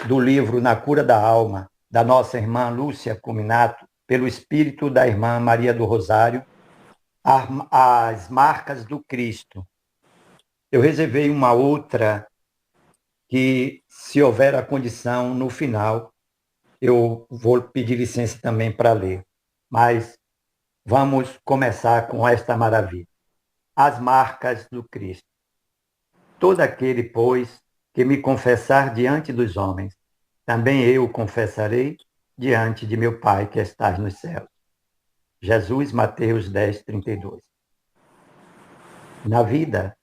do livro Na Cura da Alma, da nossa irmã Lúcia Cuminato, pelo espírito da irmã Maria do Rosário, As Marcas do Cristo. Eu reservei uma outra que, se houver a condição, no final, eu vou pedir licença também para ler. Mas vamos começar com esta maravilha. As Marcas do Cristo. Todo aquele, pois, que me confessar diante dos homens, também eu o confessarei diante de meu Pai que estás nos céus. Jesus, Mateus 10, 32. Na vida,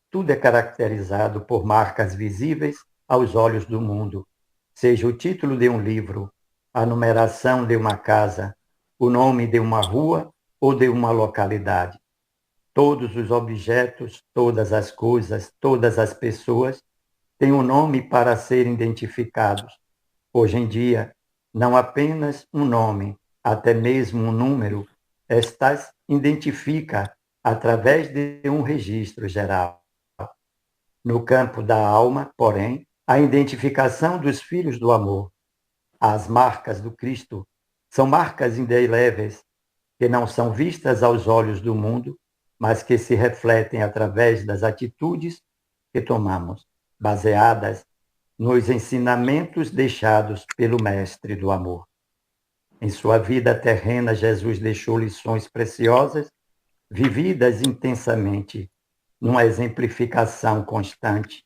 tudo é caracterizado por marcas visíveis aos olhos do mundo, seja o título de um livro, a numeração de uma casa, o nome de uma rua ou de uma localidade. Todos os objetos, todas as coisas, todas as pessoas têm um nome para serem identificados. Hoje em dia, não apenas um nome, até mesmo um número, estas identifica através de um registro geral. No campo da alma, porém, a identificação dos filhos do amor, as marcas do Cristo, são marcas indeléveis que não são vistas aos olhos do mundo, mas que se refletem através das atitudes que tomamos, baseadas nos ensinamentos deixados pelo Mestre do Amor. Em sua vida terrena, Jesus deixou lições preciosas, vividas intensamente, numa exemplificação constante,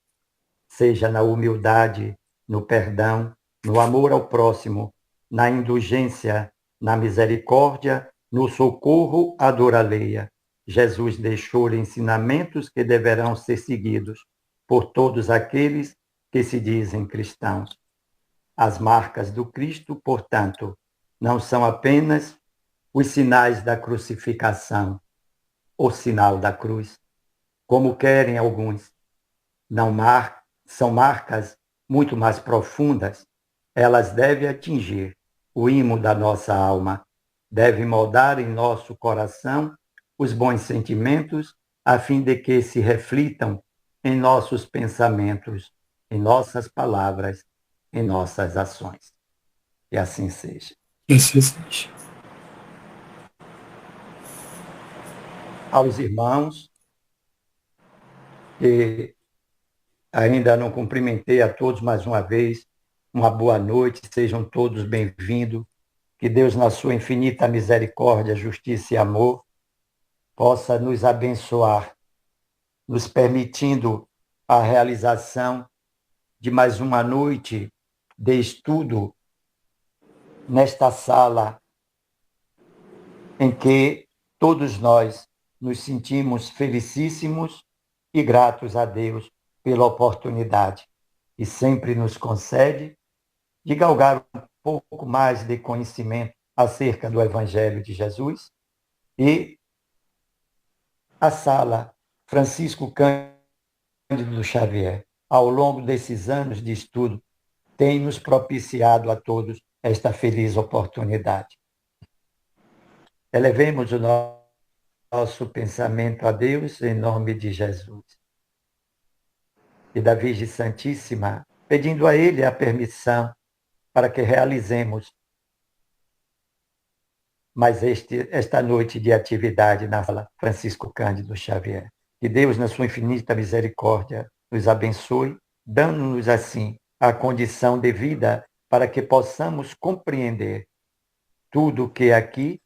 seja na humildade, no perdão, no amor ao próximo, na indulgência, na misericórdia, no socorro à dor alheia. Jesus deixou ensinamentos que deverão ser seguidos por todos aqueles que se dizem cristãos. As marcas do Cristo, portanto, não são apenas os sinais da crucificação, o sinal da cruz, como querem alguns. Não são marcas muito mais profundas. Elas devem atingir o imo da nossa alma, devem moldar em nosso coração os bons sentimentos, a fim de que se reflitam em nossos pensamentos, em nossas palavras, em nossas ações. Que assim seja. Que assim seja. Aos irmãos que ainda não cumprimentei, a todos mais uma vez, uma boa noite, sejam todos bem-vindos. Que Deus, na sua infinita misericórdia, justiça e amor, possa nos abençoar, nos permitindo a realização de mais uma noite de estudo nesta sala em que todos nós nos sentimos felicíssimos e gratos a Deus pela oportunidade que sempre nos concede de galgar um pouco mais de conhecimento acerca do Evangelho de Jesus. E a sala Francisco Cândido Xavier, ao longo desses anos de estudo, tem nos propiciado a todos esta feliz oportunidade. Elevemos o nosso pensamento a Deus em nome de Jesus e da Virgem Santíssima, pedindo a Ele a permissão para que realizemos mais esta noite de atividade na sala Francisco Cândido Xavier. Que Deus, na sua infinita misericórdia, nos abençoe, dando-nos assim a condição de vida para que possamos compreender tudo o que aqui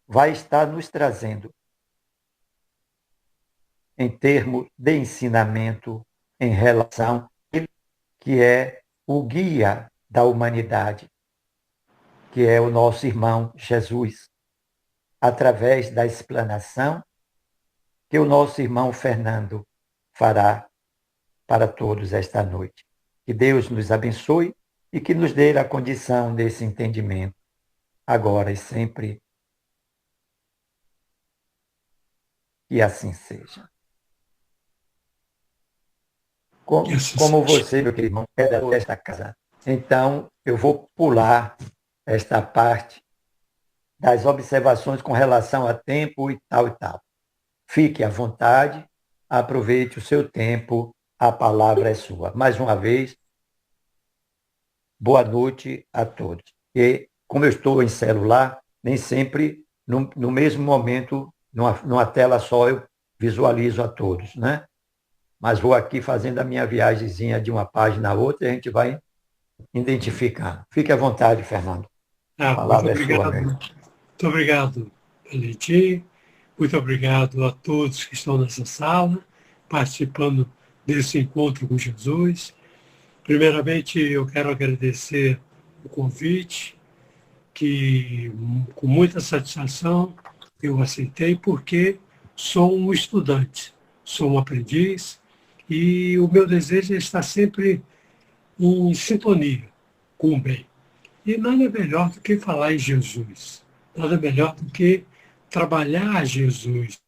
vai estar nos trazendo em termos de ensinamento em relação a ele, que é o guia da humanidade, que é o nosso irmão Jesus, através da explanação que o nosso irmão Fernando fará para todos esta noite. Que Deus nos abençoe e que nos dê a condição desse entendimento, agora e sempre. Que assim seja. Que assim Como seja. você, meu querido irmão, é desta casa, então eu vou pular esta parte das observações com relação a tempo e tal e tal. Fique à vontade, aproveite o seu tempo, a palavra é sua. Mais uma vez, boa noite a todos. E como eu estou em celular, nem sempre no mesmo momento, numa tela só, eu visualizo a todos, né? Mas vou aqui fazendo a minha viagemzinha de uma página a outra e a gente vai identificando. Fique à vontade, Fernando. A Muito palavra é sua obrigado. mesmo. Muito obrigado, Valentim. Muito obrigado a todos que estão nessa sala, participando desse encontro com Jesus. Primeiramente, eu quero agradecer o convite, que com muita satisfação eu aceitei, porque sou um estudante, sou um aprendiz, e o meu desejo é estar sempre em sintonia com o bem. E nada melhor do que falar em Jesus, nada melhor do que trabalhar Jesus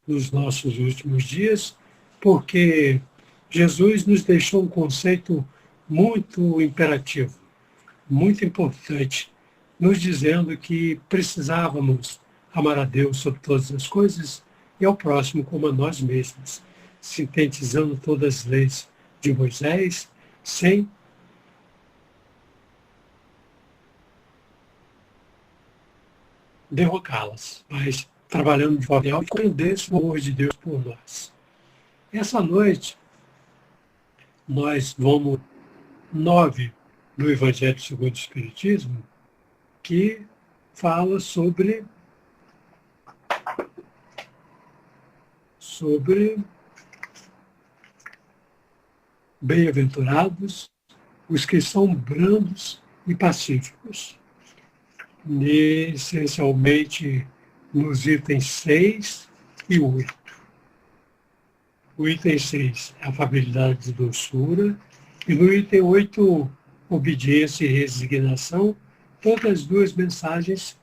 nos nossos últimos dias, porque Jesus nos deixou um conceito muito imperativo, muito importante, nos dizendo que precisávamos amar a Deus sobre todas as coisas e ao próximo como a nós mesmos, sintetizando todas as leis de Moisés, sem derrocá-las, mas trabalhando de forma real e compreender o amor de Deus por nós. Essa noite, nós vamos 9 do Evangelho segundo o Espiritismo, que fala sobre bem-aventurados os que são brandos e pacíficos. Essencialmente nos itens 6 e 8. O item 6 é afabilidade e doçura, e no item 8, obediência e resignação, todas as duas mensagens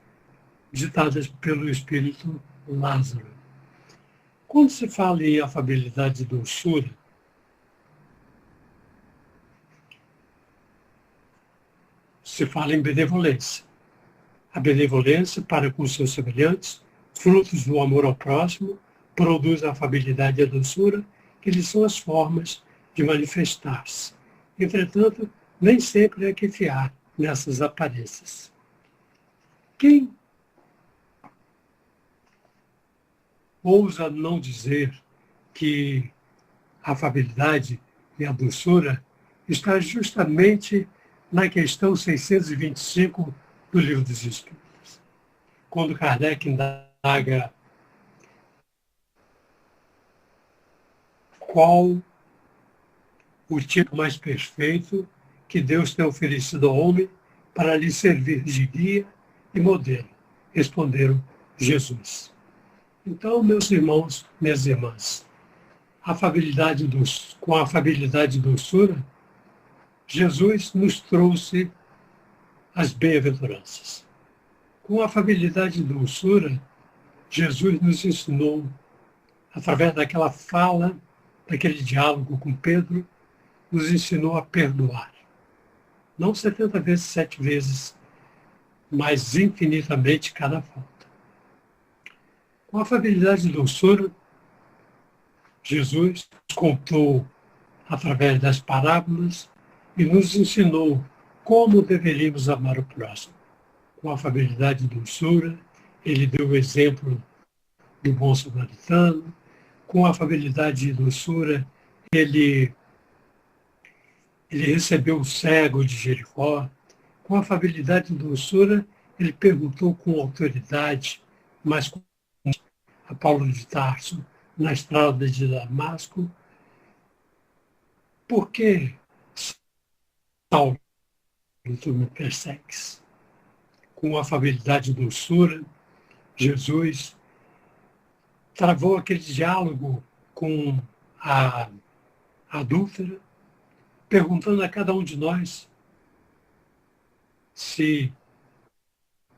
ditadas pelo Espírito Lázaro. Quando se fala em afabilidade e doçura, se fala em benevolência. A benevolência para com seus semelhantes, frutos do amor ao próximo, produz a afabilidade e a doçura, que lhes são as formas de manifestar-se. Entretanto, nem sempre é que fiar nessas aparências. Quem ousa não dizer que a afabilidade e a doçura está justamente na questão 625 do Livro dos Espíritos, quando Kardec indaga qual o tipo mais perfeito que Deus tem oferecido ao homem para lhe servir de guia e modelo. Responderam: Jesus. Então, meus irmãos, minhas irmãs, com a afabilidade e doçura, Jesus nos trouxe as bem-aventuranças. Com afabilidade e doçura, Jesus nos ensinou, através daquela fala, daquele diálogo com Pedro, nos ensinou a perdoar. Não 70 vezes, 7 vezes, mas infinitamente cada falta. Com afabilidade e doçura, Jesus contou, através das parábolas, e nos ensinou como deveríamos amar o próximo. Com afabilidade e doçura, ele deu o exemplo do bom samaritano. Com afabilidade e doçura, ele recebeu o cego de Jericó. Com afabilidade e doçura, ele perguntou com autoridade, mas com a Paulo de Tarso, na estrada de Damasco: por que, Saulo, tu me persegues? Com afabilidade e doçura, Jesus travou aquele diálogo com a adúltera, perguntando a cada um de nós se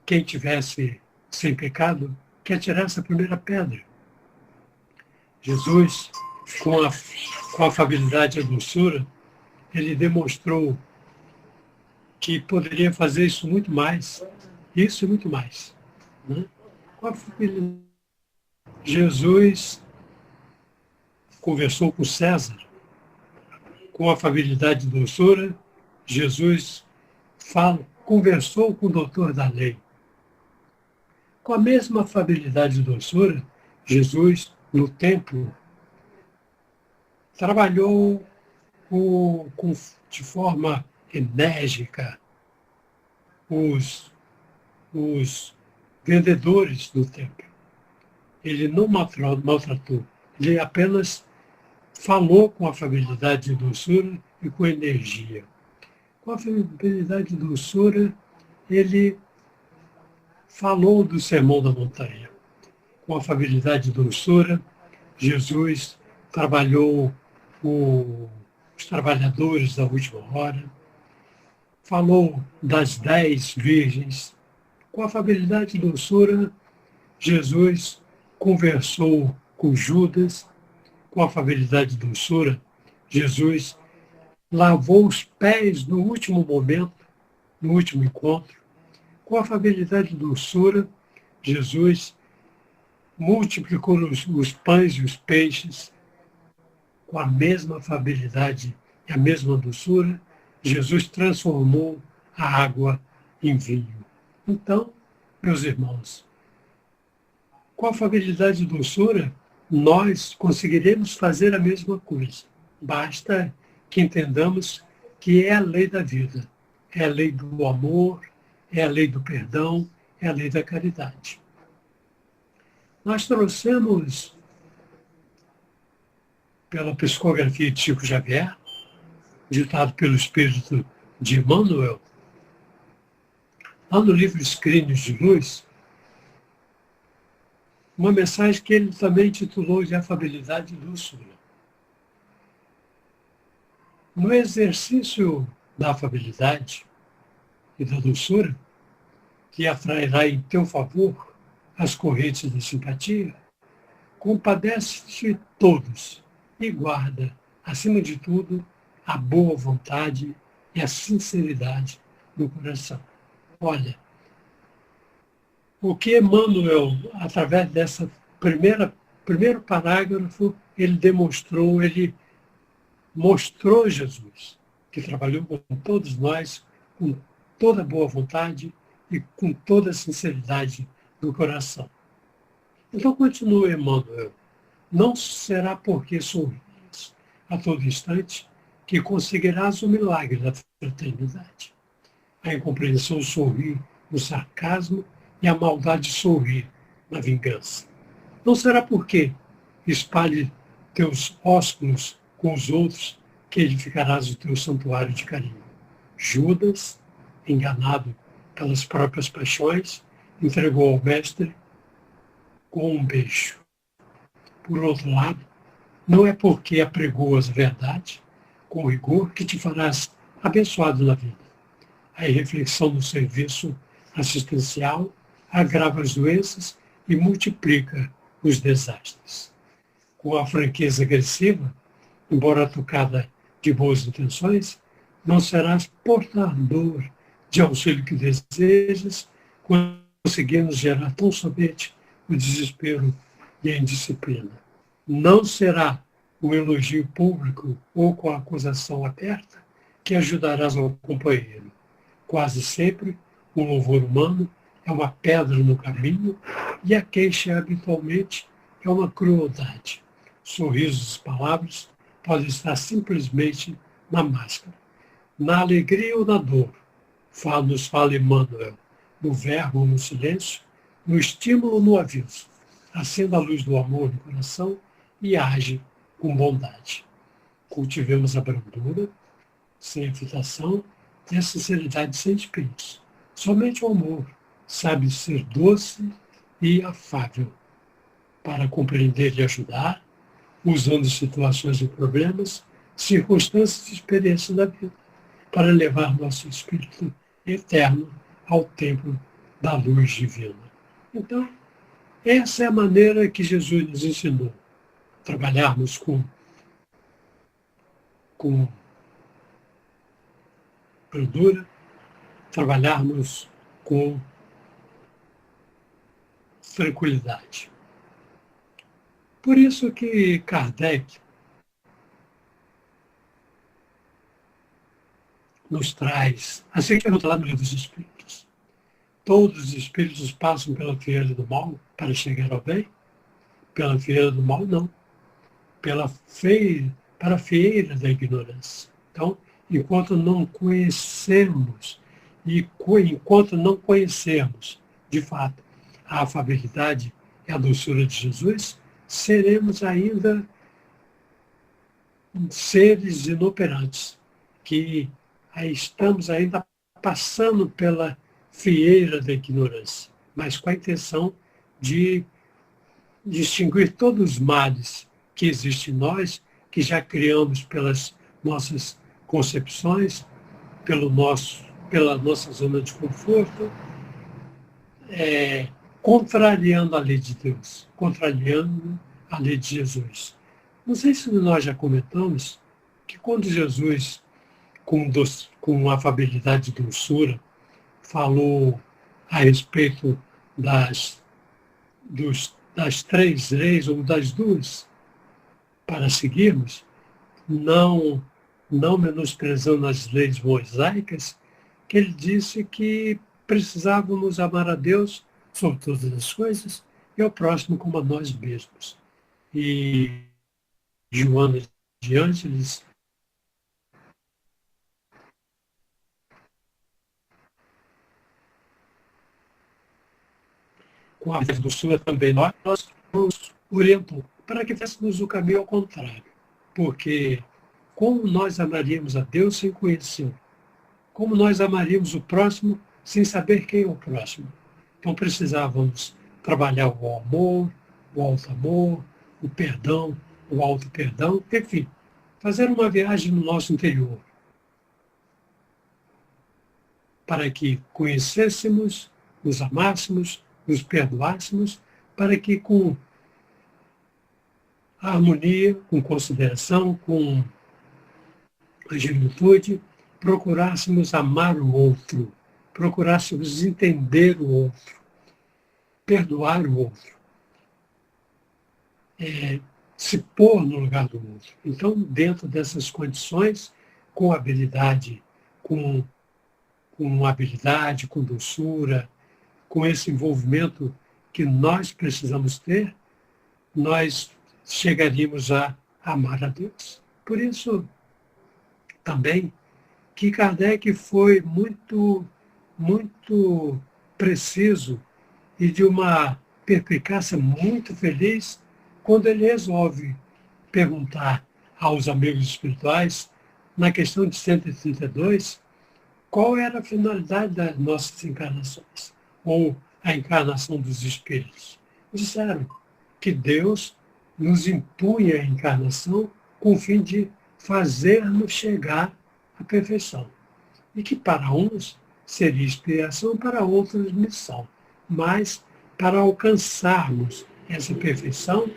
quem tivesse sem pecado quer tirar essa primeira pedra. Jesus, com a afabilidade e a doçura, ele demonstrou que poderia fazer isso muito mais, isso e muito mais. Né? Com a afabilidade, Jesus conversou com César Com afabilidade e doçura, Jesus conversou com o doutor da lei. Com a mesma afabilidade e doçura, Jesus, no templo, trabalhou de forma enérgica os vendedores do templo. Ele não maltratou, ele apenas falou com afabilidade e doçura e com energia. Com afabilidade e doçura, ele falou do Sermão da Montanha. Com afabilidade e doçura, Jesus trabalhou os trabalhadores da última hora, falou das 10 virgens. Com afabilidade e doçura, Jesus conversou com Judas. Com afabilidade e doçura, Jesus lavou os pés no último momento, no último encontro. Com afabilidade e doçura, Jesus multiplicou os pães e os peixes. Com a mesma afabilidade e a mesma doçura, Jesus transformou a água em vinho. Então, meus irmãos, com afabilidade e doçura, nós conseguiremos fazer a mesma coisa. Basta que entendamos que é a lei da vida, é a lei do amor, é a lei do perdão, é a lei da caridade. Nós trouxemos, pela psicografia de Chico Xavier, ditado pelo Espírito de Emmanuel, lá no livro Escritos de Luz, uma mensagem que ele também titulou de afabilidade e doçura. No exercício da afabilidade e da doçura, que atrairá em teu favor as correntes da simpatia, compadece-te todos e guarda, acima de tudo, a boa vontade e a sinceridade do coração. Olha, o que Emmanuel, através dessa primeiro parágrafo, ele mostrou Jesus, que trabalhou com todos nós, com toda boa vontade e com toda a sinceridade do coração. Então, continua Emmanuel. Não será porque sorris a todo instante que conseguirás o milagre da fraternidade. A incompreensão sorri no sarcasmo e a maldade sorri na vingança. Não será porque espalhe teus ósculos com os outros que edificarás o teu santuário de carinho. Judas, enganado pelas próprias paixões, entregou ao mestre com um beijo. Por outro lado, não é porque apregoas a verdade com rigor que te farás abençoado na vida. A irreflexão no serviço assistencial agrava as doenças e multiplica os desastres. Com a franqueza agressiva, embora tocada de boas intenções, não serás portador de auxílio que desejas, conseguindo gerar tão somente o desespero e a indisciplina. Não será o elogio público ou com a acusação aberta que ajudarás ao companheiro. Quase sempre, o louvor humano é uma pedra no caminho e a queixa habitualmente é uma crueldade. Sorrisos e palavras podem estar simplesmente na máscara. Na alegria ou na dor, nos fala Emmanuel, no verbo ou no silêncio, no estímulo ou no aviso. Acenda a luz do amor no coração e age com bondade. Cultivemos a brandura, sem afetação, e a sinceridade sem espinhos. Somente o amor sabe ser doce e afável para compreender e ajudar, usando situações e problemas, circunstâncias e experiências da vida, para levar nosso espírito eterno ao templo da luz divina. Então, essa é a maneira que Jesus nos ensinou. Trabalharmos com brandura, trabalharmos com tranquilidade. Por isso que Kardec nos traz, assim que pergunta lá no Livro dos Espíritos, todos os espíritos passam pela fieira do mal para chegar ao bem? Pela fieira do mal, não. Para a fieira da ignorância. Então, enquanto não conhecemos, enquanto não conhecermos, de fato, a afabilidade e a doçura de Jesus, seremos ainda seres inoperantes, que estamos ainda passando pela fieira da ignorância, mas com a intenção de distinguir todos os males que existem em nós, que já criamos pelas nossas concepções, pela nossa zona de conforto, contrariando a lei de Deus, contrariando a lei de Jesus. Não sei se nós já comentamos que quando Jesus, com afabilidade e doçura, falou a respeito das 3 leis, ou das 2, para seguirmos, não menosprezando as leis mosaicas, que ele disse que precisávamos amar a Deus sobre todas as coisas e ao próximo como a nós mesmos. E de um ano adiante, eles com a doçura também nós nos orientou para que fizéssemos o caminho ao contrário. Porque como nós amaríamos a Deus sem conhecê-lo? Como nós amaríamos o próximo sem saber quem é o próximo? Então precisávamos trabalhar o amor, o alto amor, o perdão, o alto perdão, enfim, fazer uma viagem no nosso interior para que conhecêssemos, nos amássemos, nos perdoássemos, para que com harmonia, com consideração, com agilitude, procurássemos amar o outro, procurássemos entender o outro, perdoar o outro, se pôr no lugar do outro. Então, dentro dessas condições, com habilidade, com doçura, com esse envolvimento que nós precisamos ter, nós chegaríamos a amar a Deus. Por isso, também, que Kardec foi muito preciso e de uma perspicácia muito feliz quando ele resolve perguntar aos amigos espirituais, na questão de 132, qual era a finalidade das nossas encarnações, ou a encarnação dos espíritos. Disseram que Deus nos impunha a encarnação com o fim de fazer-nos chegar à perfeição. E que para uns seria expiação, para outros missão. Mas, para alcançarmos essa perfeição,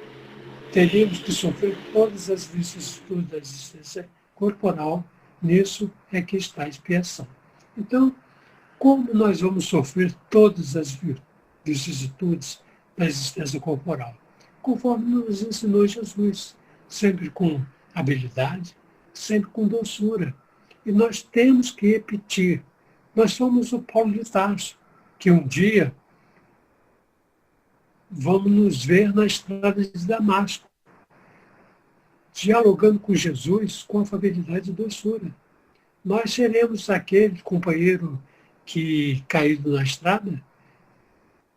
teríamos que sofrer todas as vicissitudes da existência corporal. Nisso é que está a expiação. Então, como nós vamos sofrer todas as vicissitudes da existência corporal? Conforme nos ensinou Jesus, sempre com habilidade, sempre com doçura. E nós temos que repetir. Nós somos o Paulo de Tarso, que um dia vamos nos ver na estrada de Damasco, dialogando com Jesus com afabilidade e doçura. Nós seremos aquele companheiro que, caído na estrada,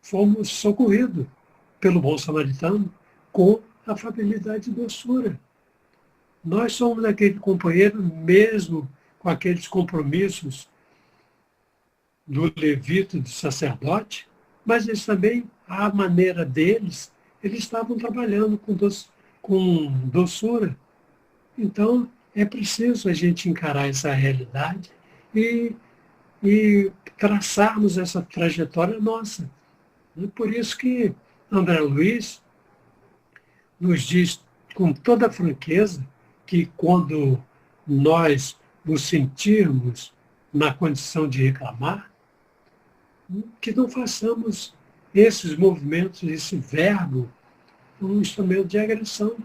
fomos socorridos pelo bom samaritano com afabilidade e doçura. Nós somos aquele companheiro, mesmo com aqueles compromissos do levita e do sacerdote, mas eles também, à maneira deles, eles estavam trabalhando com doçura. Então, é preciso a gente encarar essa realidade e traçarmos essa trajetória nossa. Por isso que André Luiz nos diz com toda franqueza que quando nós nos sentirmos na condição de reclamar, que não façamos esses movimentos, esse verbo, um instrumento de agressão.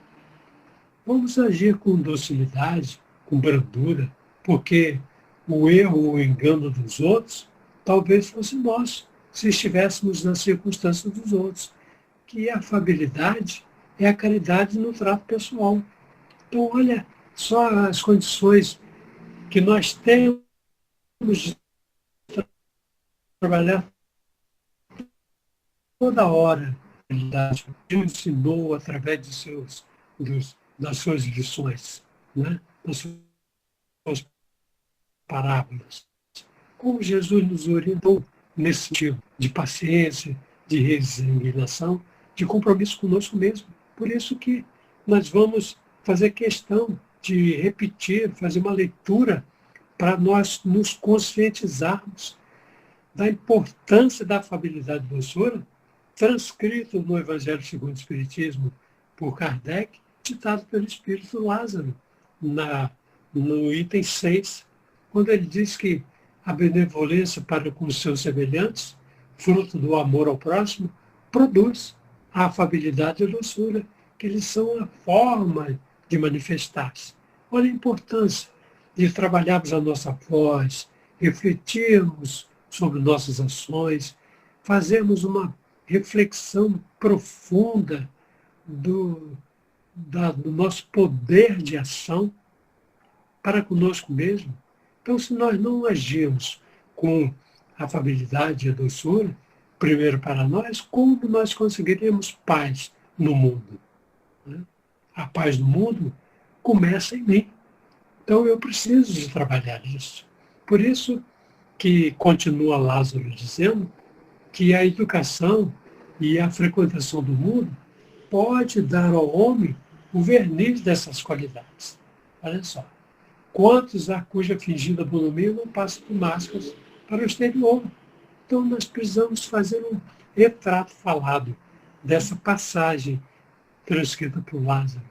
Vamos agir com docilidade, com brandura, porque o erro ou o engano dos outros, talvez fosse nosso, se estivéssemos nas circunstâncias dos outros. Que a afabilidade é a caridade no trato pessoal. Então, olha só as condições que nós temos de trabalhar toda hora. Deus ensinou através das suas lições, né? Das suas parábolas. Como Jesus nos orientou nesse sentido de paciência, de resignação, de compromisso conosco mesmo. Por isso que nós vamos fazer questão de repetir, fazer uma leitura para nós nos conscientizarmos da importância da afabilidade e doçura, transcrito no Evangelho segundo o Espiritismo por Kardec, citado pelo Espírito Lázaro, no item 6, quando ele diz que a benevolência para com os seus semelhantes, fruto do amor ao próximo, produz a afabilidade e a doçura, que eles são a forma de manifestar-se. Olha a importância de trabalharmos a nossa voz, refletirmos sobre nossas ações, fazermos uma reflexão profunda do nosso poder de ação para conosco mesmo. Então, se nós não agirmos com afabilidade e doçura, primeiro para nós, como nós conseguiremos paz no mundo? A paz do mundo começa em mim. Então, eu preciso de trabalhar isso. Por isso que continua Lázaro dizendo que a educação e a frequentação do mundo pode dar ao homem o verniz dessas qualidades. Olha só. Quantos a cuja fingida bonomia não passa por máscaras para o exterior? Então, nós precisamos fazer um retrato falado dessa passagem transcrita por Lázaro.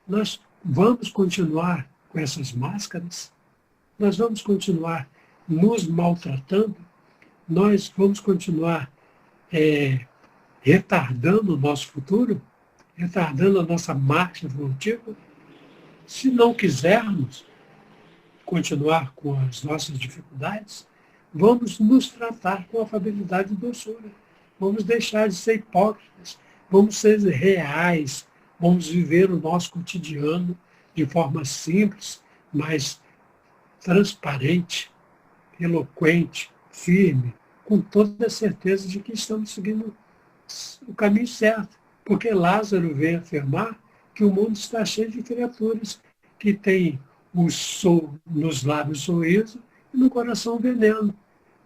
Nós vamos continuar com essas máscaras? Nós vamos continuar nos maltratando? Nós vamos continuar retardando o nosso futuro? Retardando a nossa marcha evolutiva? Se não quisermos continuar com as nossas dificuldades, vamos nos tratar com afabilidade e doçura. Vamos deixar de ser hipócritas, vamos ser reais, vamos viver o nosso cotidiano de forma simples, mas transparente, eloquente, firme, com toda a certeza de que estamos seguindo o caminho certo. Porque Lázaro veio afirmar que o mundo está cheio de criaturas que têm nos lábios sorriso e no coração veneno.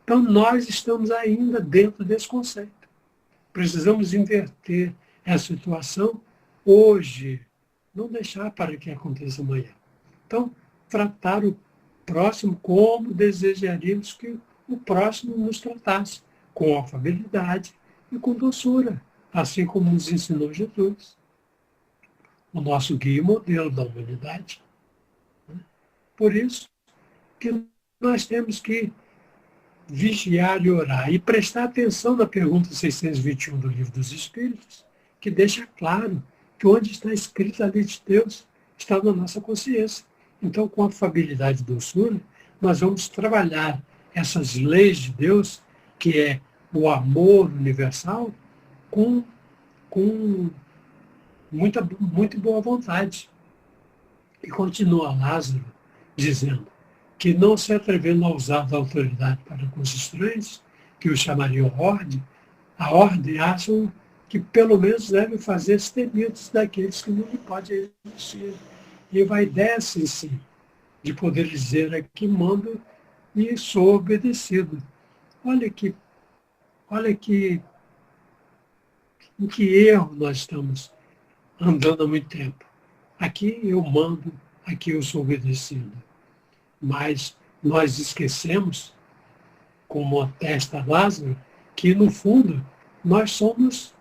Então, nós estamos ainda dentro desse conceito. Precisamos inverter essa situação hoje, não deixar para que aconteça amanhã. Então, tratar o próximo como desejaríamos que o próximo nos tratasse, com afabilidade e com doçura, assim como nos ensinou Jesus, o nosso guia e modelo da humanidade. Por isso que nós temos que vigiar e orar e prestar atenção na pergunta 621 do Livro dos Espíritos, que deixa claro que onde está escrita a lei de Deus está na nossa consciência. Então, com afabilidade e doçura, nós vamos trabalhar essas leis de Deus, que é o amor universal, com muita boa vontade. E continua Lázaro dizendo que, não se atrevendo a usar da autoridade para com os estranhos, que o chamariam a ordem acham que pelo menos deve fazer temidos daqueles que não lhe podem existir. E vai dessa, sim, de poder dizer aqui mando e sou obedecido. Olha em que erro nós estamos andando há muito tempo. Aqui eu mando, aqui eu sou obedecido. Mas nós esquecemos, como atesta Lázaro, que no fundo nós somos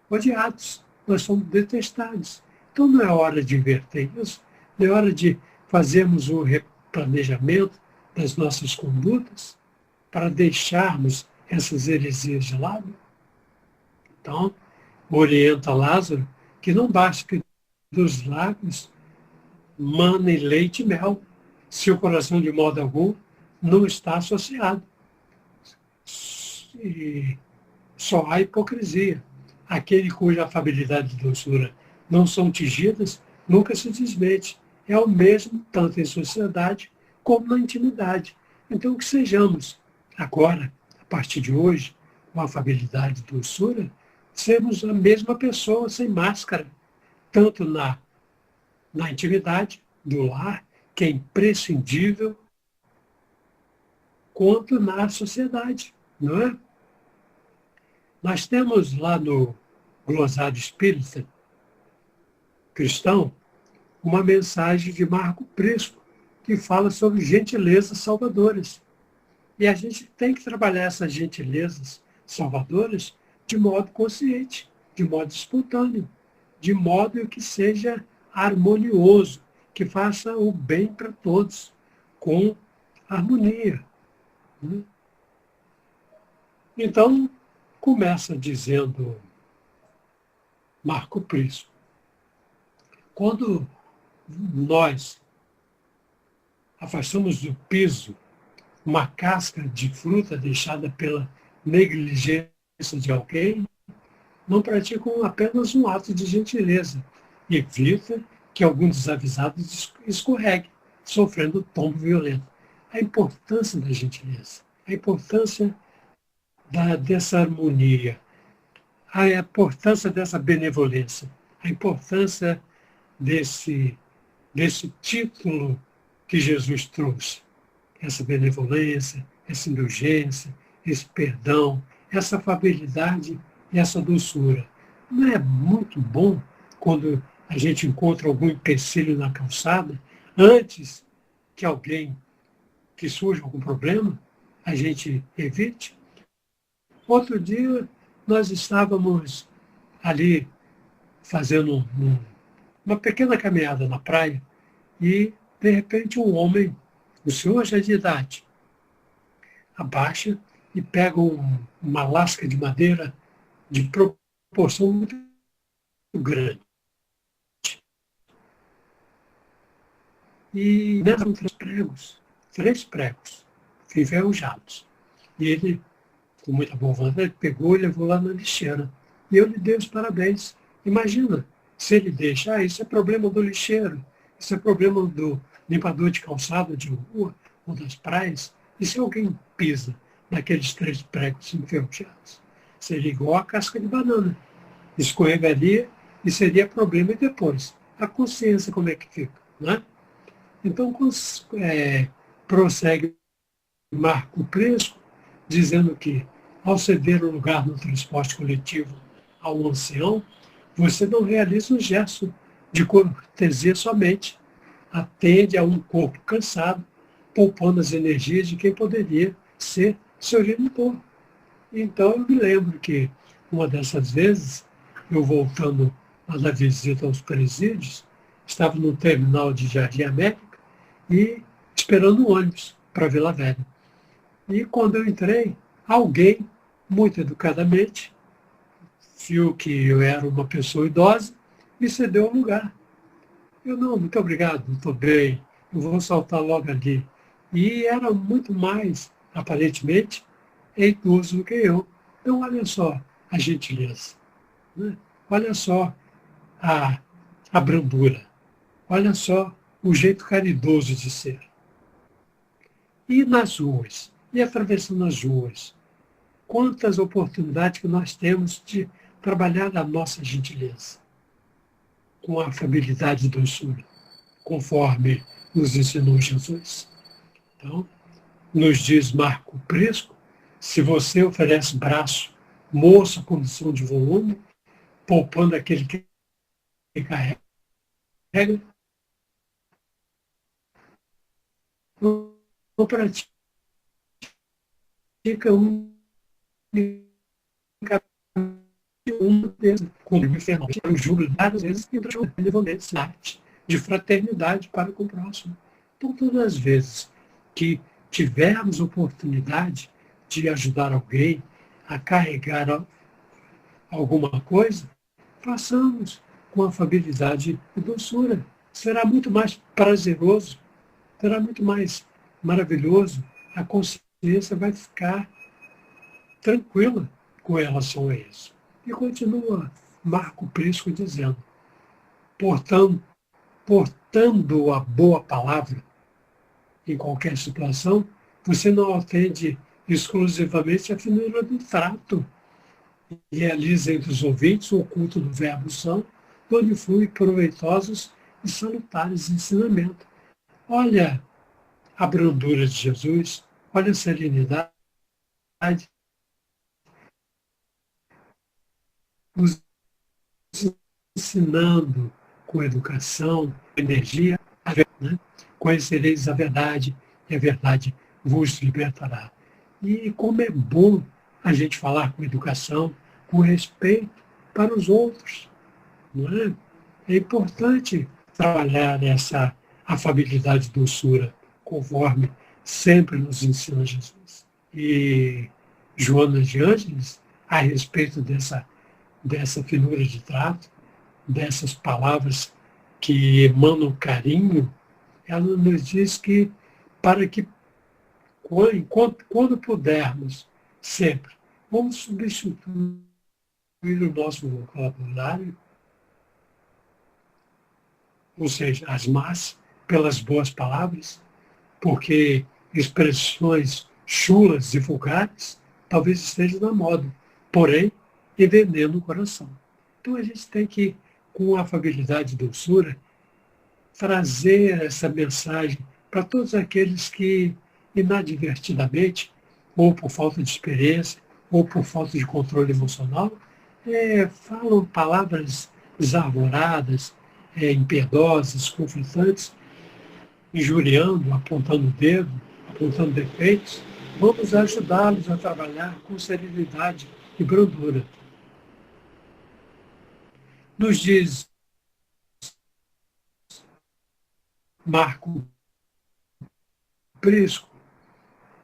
odiados, nós somos detestados. Então não é hora de inverter isso, não é hora de fazermos um replanejamento das nossas condutas para deixarmos essas heresias de lado. Então, orienta Lázaro que não basta que dos lábios manem leite e mel, se o coração de modo algum não está associado. E só há hipocrisia. Aquele cuja afabilidade e doçura não são tingidas, nunca se desmente. É o mesmo tanto em sociedade como na intimidade. Então, que sejamos agora, a partir de hoje, com afabilidade e doçura, sermos a mesma pessoa sem máscara, tanto na intimidade do lar, que é imprescindível, quanto na sociedade, não é? Nós temos lá no Glossário Espírita Cristão uma mensagem de Marco Prisco, que fala sobre gentilezas salvadoras. E a gente tem que trabalhar essas gentilezas salvadoras de modo consciente, de modo espontâneo, de modo que seja harmonioso, que faça o bem para todos, com harmonia. Né? Então, começa dizendo Marco Prisco, quando nós afastamos do piso uma casca de fruta deixada pela negligência de alguém, não praticam apenas um ato de gentileza e evita que algum desavisado escorregue, sofrendo tombo violento. A importância da gentileza, a importância dessa harmonia, a importância dessa benevolência, a importância desse título que Jesus trouxe, essa benevolência, essa indulgência, esse perdão, essa afabilidade e essa doçura. Não é muito bom quando a gente encontra algum empecilho na calçada, antes que alguém que surja algum problema, a gente evite? Outro dia, nós estávamos ali fazendo uma pequena caminhada na praia e, de repente, um homem, o senhor já de idade, abaixa e pega uma lasca de madeira de proporção muito grande. E nessa são três pregos, enferrujados. E ele, com muita boa vontade, pegou e levou lá na lixeira. E eu lhe dei os parabéns. Imagina, se ele deixa, isso é problema do lixeiro, isso é problema do limpador de calçada de rua ou das praias. E se alguém pisa naqueles 3 pregos enferrujados? Seria igual a casca de banana. Escorregaria e seria problema. E depois, a consciência como é que fica, né? Então, prossegue Marco Prisco, dizendo que, ao ceder o lugar no transporte coletivo a um ancião, você não realiza um gesto de cortesia somente, atende a um corpo cansado, poupando as energias de quem poderia ser seu genitor. Então, eu me lembro que, uma dessas vezes, eu voltando lá da visita aos presídios, estava no terminal de Jardim América e esperando um ônibus para Vila Velha. E quando eu entrei, alguém, muito educadamente, viu que eu era uma pessoa idosa, me cedeu o lugar. Eu, não, muito obrigado, estou bem, eu vou saltar logo ali. E era muito mais, aparentemente, idoso do que eu. Então, olha só a gentileza, né? Olha só a brandura, olha só o jeito caridoso de ser. E nas ruas, e atravessando as ruas, quantas oportunidades que nós temos de trabalhar a nossa gentileza, com a afabilidade e doçura, conforme nos ensinou Jesus. Então, nos diz Marco Prisco, se você oferece braço, moço, condição de volume, poupando aquele que carrega, não pratica como infernal. Eu julgo várias vezes que benevolência, arte de fraternidade para com o próximo. Então, todas as vezes que tivermos oportunidade de ajudar alguém a carregar alguma coisa, façamos com afabilidade e doçura. Será muito mais prazeroso será muito mais maravilhoso, a consciência vai ficar tranquila com relação a isso. E continua Marco Prisco dizendo, portando a boa palavra em qualquer situação, você não atende exclusivamente a finura do trato, realiza entre os ouvintes o culto do verbo são, onde flui proveitosos e salutares ensinamentos. Olha a brandura de Jesus, olha a serenidade, nos ensinando com educação, energia, né? Conhecereis a verdade e a verdade vos libertará. E como é bom a gente falar com educação, com respeito para os outros, não é? É importante trabalhar essa afabilidade e doçura, conforme sempre nos ensina Jesus. E Joana de Ângeles, a respeito dessa finura de trato, dessas palavras que emanam carinho, ela nos diz que para que, quando pudermos, sempre, vamos substituir o nosso vocabulário, ou seja, as más, pelas boas palavras, porque expressões chulas e vulgares talvez estejam na moda, porém, envenenam o coração. Então a gente tem que, com afabilidade e doçura, trazer essa mensagem para todos aqueles que, inadvertidamente, ou por falta de experiência, ou por falta de controle emocional, falam palavras desarvoradas, impiedosas, conflitantes, injuriando, apontando o dedo, apontando defeitos. Vamos ajudá-los a trabalhar com serenidade e brandura. Nos diz Marco Prisco,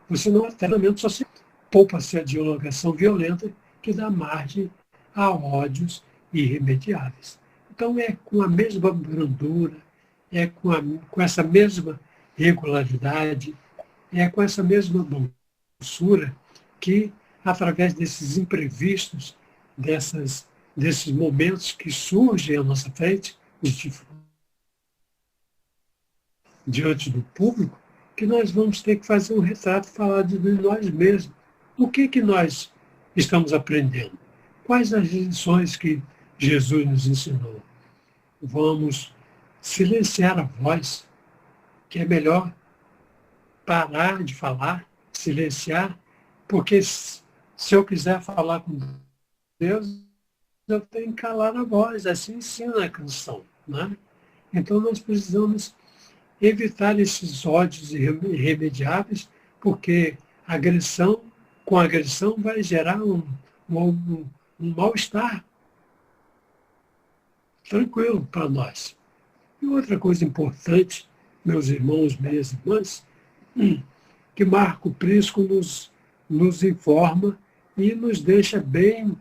você não é treinamento social, poupa-se a dialogação violenta que dá margem a ódios irremediáveis. Então é com a mesma brandura, é com essa mesma regularidade, é com essa mesma doçura que, através desses imprevistos, desses momentos que surgem à nossa frente, diante do público, que nós vamos ter que fazer um retrato, falar de nós mesmos. O que nós estamos aprendendo? Quais as lições que Jesus nos ensinou? Vamos silenciar a voz, que é melhor parar de falar, silenciar, porque se eu quiser falar com Deus, eu tenho que calar a voz, assim ensina a canção, né? Então nós precisamos evitar esses ódios irremediáveis, porque com agressão vai gerar um mal-estar tranquilo para nós. E outra coisa importante, meus irmãos, minhas irmãs, que Marco Prisco nos informa e nos deixa bem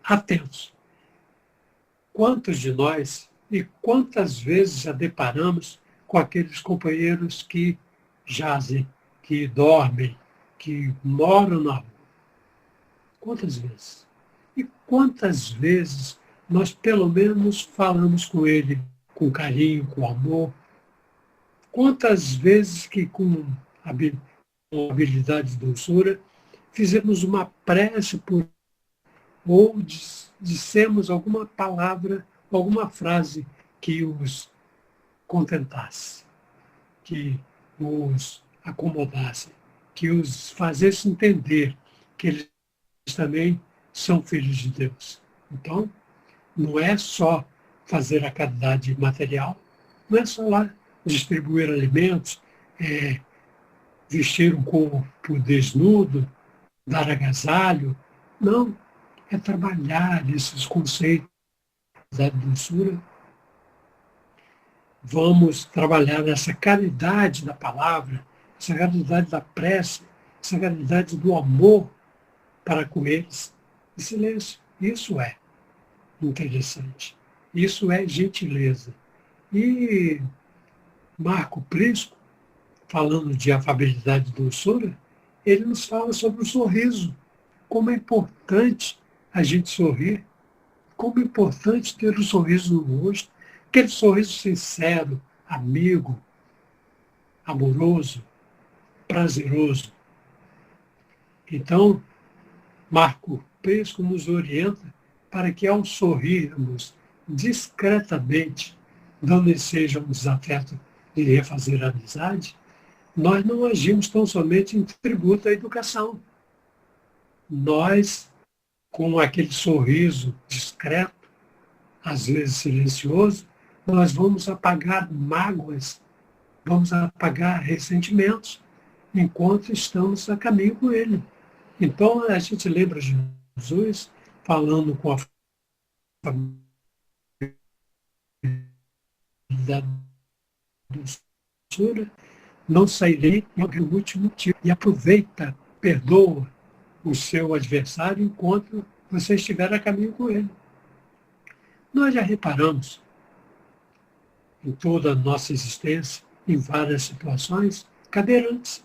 atentos. Quantos de nós e quantas vezes já deparamos com aqueles companheiros que jazem, que dormem, que moram na rua? Quantas vezes? E quantas vezes nós, pelo menos, falamos com ele com carinho, com amor? Quantas vezes que, com habilidade de doçura, fizemos uma prece por ou dissemos alguma palavra, alguma frase que os contentasse, que os acomodasse, que os fizesse entender que eles também são filhos de Deus. Então, não é só fazer a caridade material, não é só lá distribuir alimentos, vestir um corpo desnudo, dar agasalho. Não, é trabalhar esses conceitos da doçura. Vamos trabalhar essa caridade da palavra, essa caridade da prece, essa caridade do amor para com eles. Em silêncio. Isso é interessante. Isso é gentileza. E Marco Prisco, falando de afabilidade e doçura, ele nos fala sobre o sorriso, como é importante a gente sorrir, como é importante ter um sorriso no rosto, aquele sorriso sincero, amigo, amoroso, prazeroso. Então, Marco Prisco nos orienta para que, ao sorrirmos discretamente, dando ensejo a um desafeto de refazer a amizade, nós não agimos tão somente em tributo à educação. Nós, com aquele sorriso discreto, às vezes silencioso, nós vamos apagar mágoas, vamos apagar ressentimentos, enquanto estamos a caminho com Ele. Então, a gente lembra Jesus falando com a família da doçura, não sairei em último tiro. E aproveita, perdoa o seu adversário enquanto você estiver a caminho com ele. Nós já reparamos em toda a nossa existência, em várias situações, cadeirantes.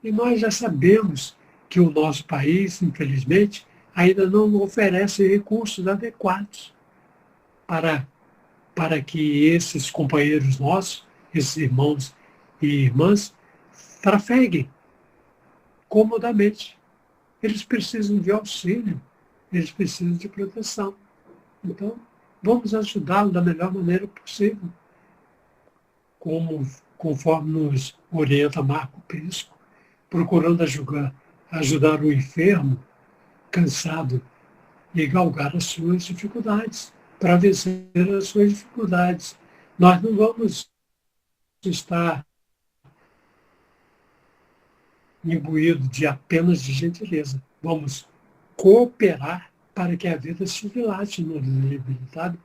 E nós já sabemos que o nosso país, infelizmente, ainda não oferece recursos adequados para que esses companheiros nossos, esses irmãos e irmãs, trafeguem comodamente. Eles precisam de auxílio, eles precisam de proteção. Então, vamos ajudá-los da melhor maneira possível, conforme nos orienta Marco Prisco, procurando ajudar o enfermo, cansado, e galgar as suas dificuldades, para vencer as suas dificuldades. Nós não vamos estar imbuídos de apenas de gentileza. Vamos cooperar para que a vida se dilate no debilitado,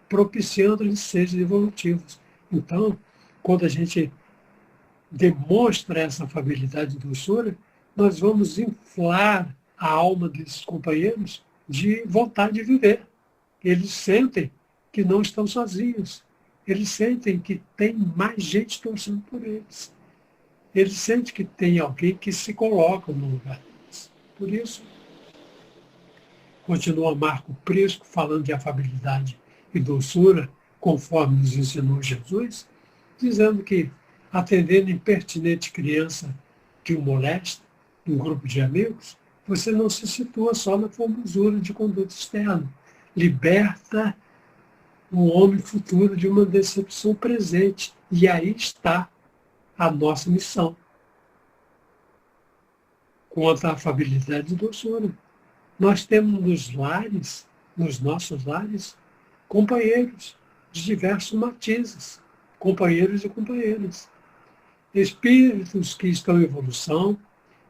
propiciando-lhes sejos evolutivos. Então, quando a gente demonstra essa afabilidade e doçura, nós vamos inflar a alma desses companheiros de vontade de viver. Eles sentem que não estão sozinhos. Eles sentem que tem mais gente torcendo por eles. Eles sentem que tem alguém que se coloca no lugar deles. Por isso, continua Marco Prisco falando de afabilidade e doçura, conforme nos ensinou Jesus, dizendo que, atendendo impertinente criança que o molesta, um grupo de amigos, você não se situa só na formosura de conduta externa. Liberta o homem futuro de uma decepção presente. E aí está a nossa missão. Quanto à afabilidade e doçura. Nós temos nos nossos lares, companheiros de diversos matizes, companheiros e companheiras. Espíritos que estão em evolução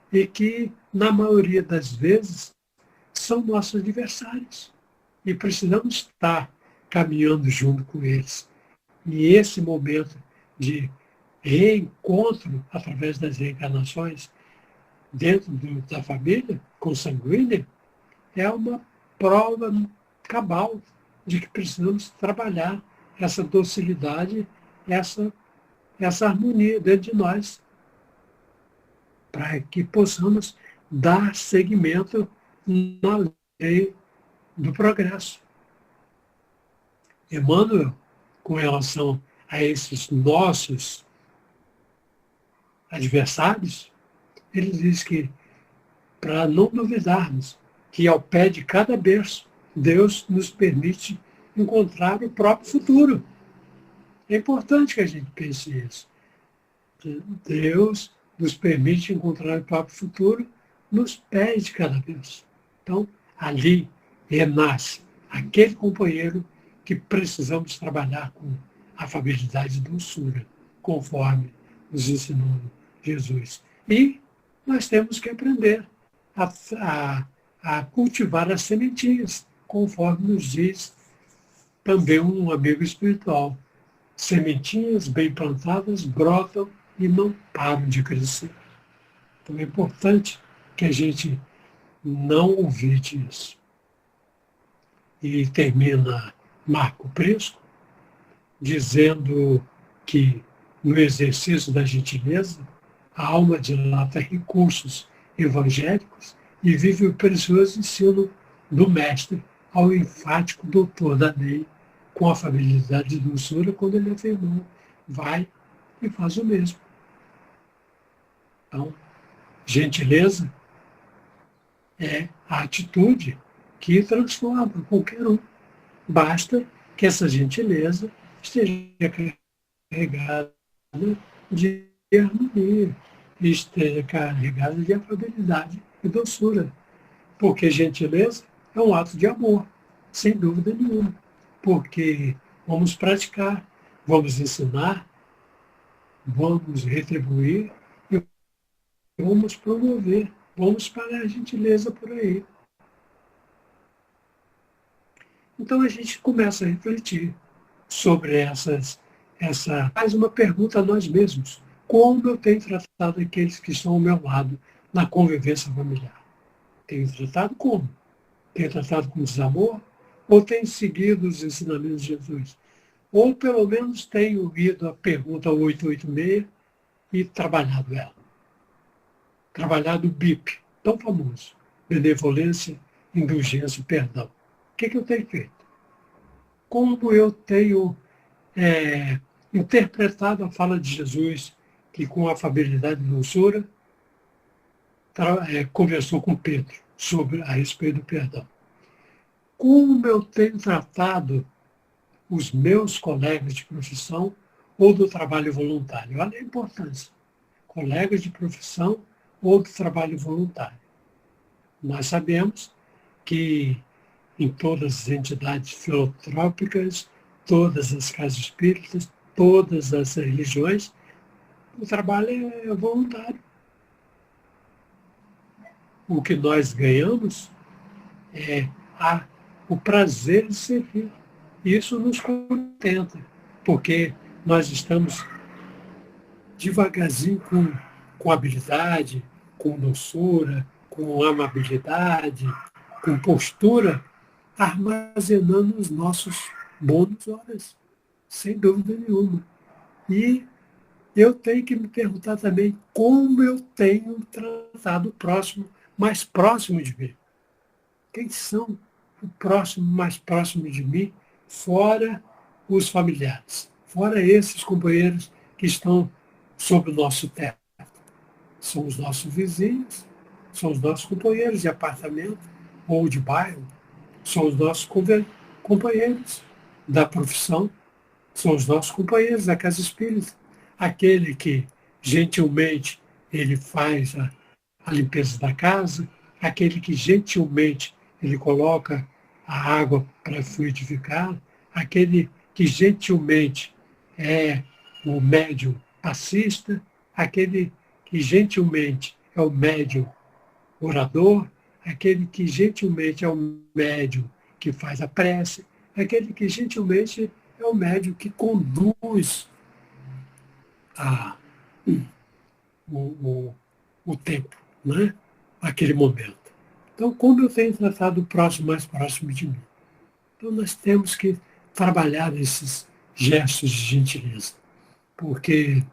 e que, na maioria das vezes, são nossos adversários. E precisamos estar caminhando junto com eles. E esse momento de reencontro, através das reencarnações, dentro da família, consanguínea, é uma prova cabal de que precisamos trabalhar essa docilidade, essa harmonia dentro de nós, para que possamos dar seguimento na lei do progresso. Emmanuel, com relação a esses nossos adversários, ele diz que, para não duvidarmos, que ao pé de cada berço, Deus nos permite encontrar o próprio futuro. É importante que a gente pense isso. Deus nos permite encontrar o próprio futuro nos pés de cada berço. Então, ali renasce aquele companheiro que precisamos trabalhar com afabilidade e doçura, conforme nos ensinou Jesus. E nós temos que aprender a cultivar as sementinhas, conforme nos diz também um amigo espiritual. Sementinhas bem plantadas brotam e não param de crescer. Então é importante que a gente não ouvide isso. E termina Marco Prisco dizendo que no exercício da gentileza, a alma dilata recursos evangélicos e vive o precioso ensino do mestre ao enfático doutor da lei, com afabilidade e doçura, quando ele afirmou, vai e faz o mesmo. Então, gentileza é a atitude que transforma qualquer um. Basta que essa gentileza esteja carregada de harmonia, esteja carregada de afabilidade e doçura. Porque gentileza é um ato de amor, sem dúvida nenhuma. Porque vamos praticar, vamos ensinar, vamos retribuir e vamos promover, vamos espalhar a gentileza por aí. Então a gente começa a refletir sobre faz uma pergunta a nós mesmos. Como eu tenho tratado aqueles que estão ao meu lado na convivência familiar? Tenho tratado como? Tenho tratado com desamor? Ou tenho seguido os ensinamentos de Jesus? Ou pelo menos tenho ido à pergunta 886 e trabalhado ela. Trabalhado o BIP, tão famoso. Benevolência, indulgência e perdão. O que eu tenho feito? Como eu tenho interpretado a fala de Jesus, que com afabilidade e doçura conversou com Pedro a respeito do perdão. Como eu tenho tratado os meus colegas de profissão ou do trabalho voluntário? Olha a importância. Colegas de profissão ou do trabalho voluntário. Nós sabemos que em todas as entidades filantrópicas, todas as casas espíritas, todas as religiões, o trabalho é voluntário. O que nós ganhamos é o prazer de servir. Isso nos contenta, porque nós estamos devagarzinho com habilidade, com doçura, com amabilidade, com postura, armazenando os nossos bônus horas, sem dúvida nenhuma. E eu tenho que me perguntar também como eu tenho tratado o próximo mais próximo de mim. Quem são o próximo mais próximo de mim, fora os familiares, fora esses companheiros que estão sob o nosso teto? São os nossos vizinhos, são os nossos companheiros de apartamento ou de bairro, são os nossos companheiros da profissão, são os nossos companheiros da casa espírita. Aquele que, gentilmente, ele faz a limpeza da casa, aquele que, gentilmente, ele coloca a água para fluidificar, aquele que, gentilmente, é o médium passista, aquele que, gentilmente, é o médium orador, aquele que, gentilmente, é o médium que faz a prece, aquele que, gentilmente, é o médium que conduz o tempo, né? Aquele momento. Então, como eu tenho tratado o próximo mais próximo de mim? Então, nós temos que trabalhar esses gestos de gentileza, porque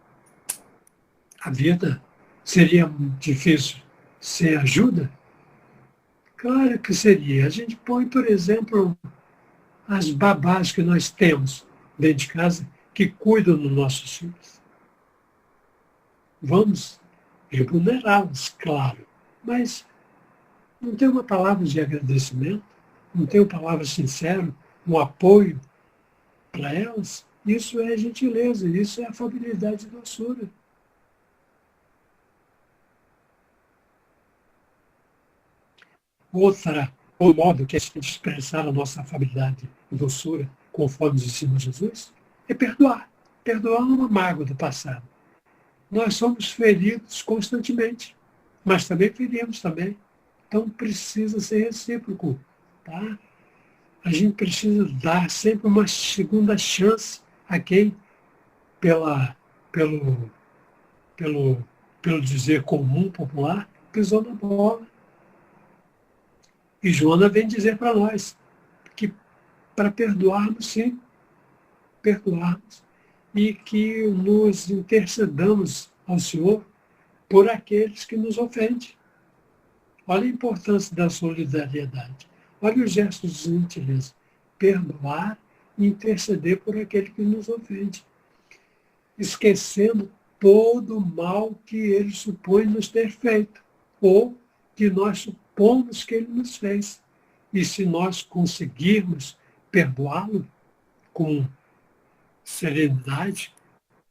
a vida seria difícil sem ajuda? Claro que seria. A gente põe, por exemplo, as babás que nós temos dentro de casa que cuidam dos nossos filhos. Vamos remunerá-las, claro, mas não tem uma palavra de agradecimento, não tem uma palavra sincera, um apoio para elas. Isso é gentileza, isso é afabilidade e doçura. O modo que a gente expressar a nossa afabilidade e doçura, conforme nos ensina Jesus, é perdoar. Perdoar uma mágoa do passado. Nós somos feridos constantemente, mas também ferimos também. Então precisa ser recíproco. Tá? A gente precisa dar sempre uma segunda chance a quem, pelo dizer comum, popular, pisou na bola. E Joana vem dizer para nós que para perdoarmos, sim, perdoarmos e que nos intercedamos ao Senhor por aqueles que nos ofendem. Olha a importância da solidariedade. Olha os gestos de gentileza. Perdoar e interceder por aquele que nos ofende. Esquecendo todo o mal que ele supõe nos ter feito, ou que nós supomos que ele nos fez. E se nós conseguirmos perdoá-lo com serenidade,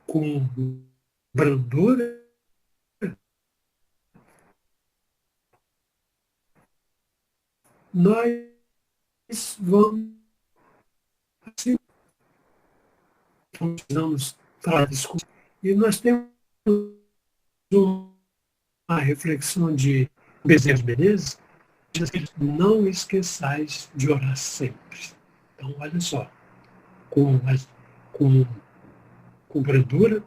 com brandura, nós vamos assim, precisamos falar desculpa. E nós temos uma reflexão de Bezerra de Menezes, diz que não esqueçais de orar sempre. Então, olha só, com, com, com brandura,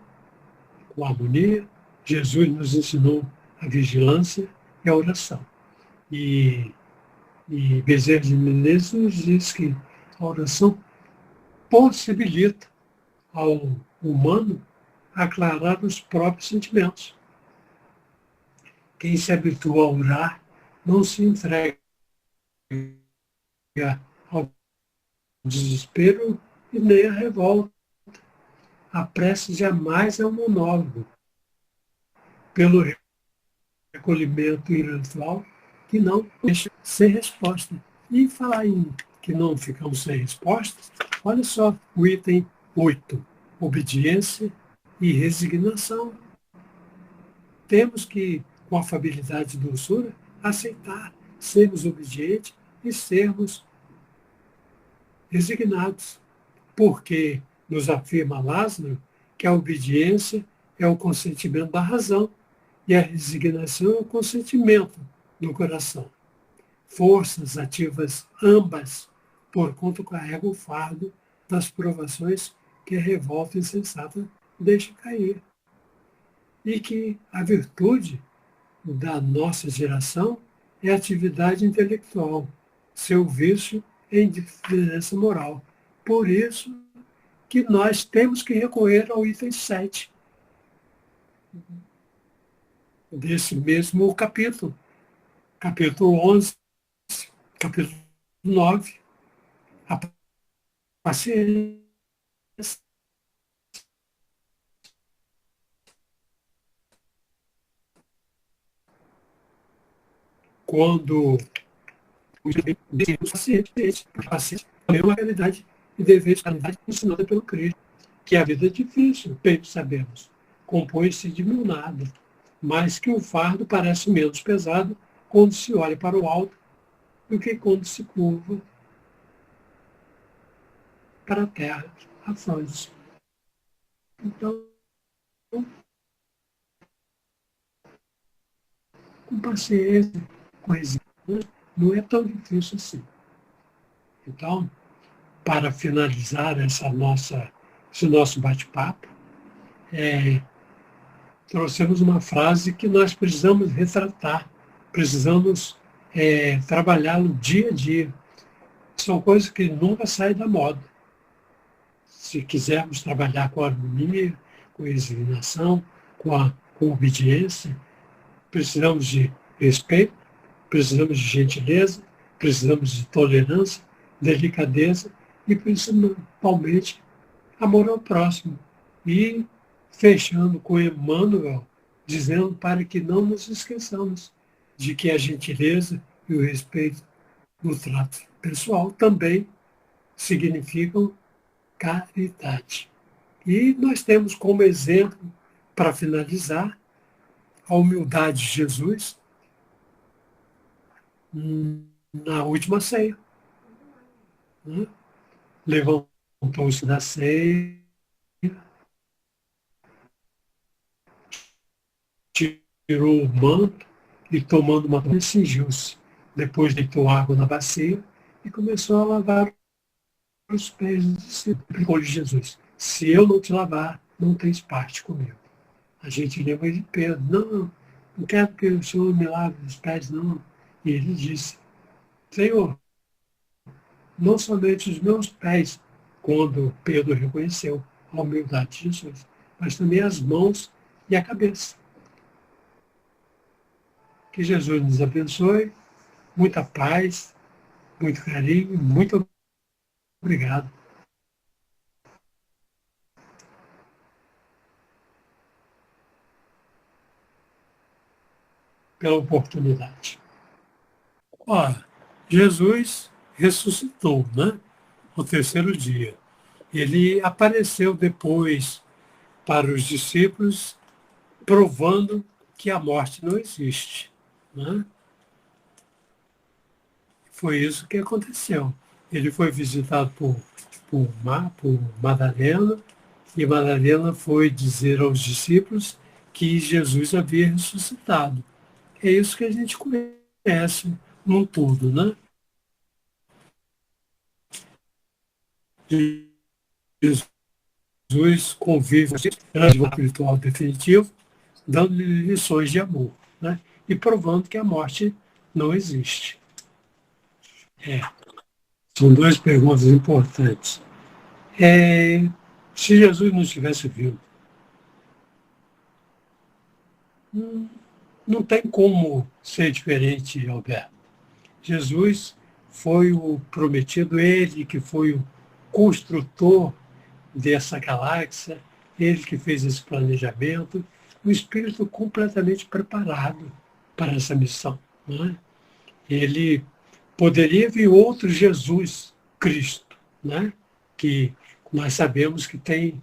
com harmonia, Jesus nos ensinou a vigilância e a oração. E Bezerra de Menezes nos diz que a oração possibilita ao humano aclarar os próprios sentimentos. Quem se habitua a orar não se entrega ao desespero e nem à revolta. A prece jamais é um monólogo. Pelo recolhimento intelectual que não deixa sem resposta. E falar em que não ficamos sem respostas, olha só o item 8, obediência e resignação. Temos que, com afabilidade e doçura, aceitar, sermos obedientes e sermos resignados, porque nos afirma Lázaro que a obediência é o consentimento da razão e a resignação é o consentimento do coração. Forças ativas ambas, porquanto carrega o fardo das provações que a revolta insensata deixa cair. E que a virtude da nossa geração é a atividade intelectual, seu vício é indiferença moral. Por isso que nós temos que recorrer ao item 7 desse mesmo capítulo. Capítulo 11, capítulo 9, a paciência. Quando o paciente também é uma realidade e dever de caridade ensinada pelo Cristo, que a vida é difícil, bem sabemos, compõe-se de mil nada, mas que o fardo parece menos pesado quando se olha para o alto do que quando se curva para a terra, a fronte. Então, com paciência, com resiliência, não é tão difícil assim. Então, para finalizar esse nosso bate-papo, trouxemos uma frase que nós precisamos retratar, precisamos trabalhar no dia a dia. São coisas que nunca saem da moda. Se quisermos trabalhar com harmonia, com resignação, com obediência, precisamos de respeito, precisamos de gentileza, precisamos de tolerância, delicadeza e principalmente amor ao próximo. E fechando com Emmanuel, dizendo para que não nos esqueçamos de que a gentileza e o respeito no trato pessoal também significam caridade. E nós temos como exemplo, para finalizar, a humildade de Jesus na última ceia. Levantou-se da ceia, tirou o manto e, tomando uma banho, cingiu-se. Depois deitou água na bacia e começou a lavar os pés do discípulo. Explicou-lhe Jesus: se eu não te lavar, não tens parte comigo. A gente lembra de Pedro: não quero que o Senhor me lave os pés, não. E ele disse: Senhor, não somente os meus pés, quando Pedro reconheceu a humildade de Jesus, mas também as mãos e a cabeça. Que Jesus nos abençoe, muita paz, muito carinho, muito obrigado. Pela oportunidade. Ora, Jesus ressuscitou, né? No terceiro dia. Ele apareceu depois para os discípulos, provando que a morte não existe, né? Foi isso que aconteceu. Ele foi visitado por Madalena, e Madalena foi dizer aos discípulos que Jesus havia ressuscitado. É isso que a gente conhece num todo, né? Jesus convive com o espiritual definitivo, dando-lhe lições de amor, né? E provando que a morte não existe. São duas perguntas importantes. Se Jesus não tivesse vindo, não tem como ser diferente, Alberto. Jesus foi o prometido, ele que foi o construtor dessa galáxia, ele que fez esse planejamento, um espírito completamente preparado para essa missão. Né? Ele poderia vir outro Jesus Cristo, né? Que nós sabemos que tem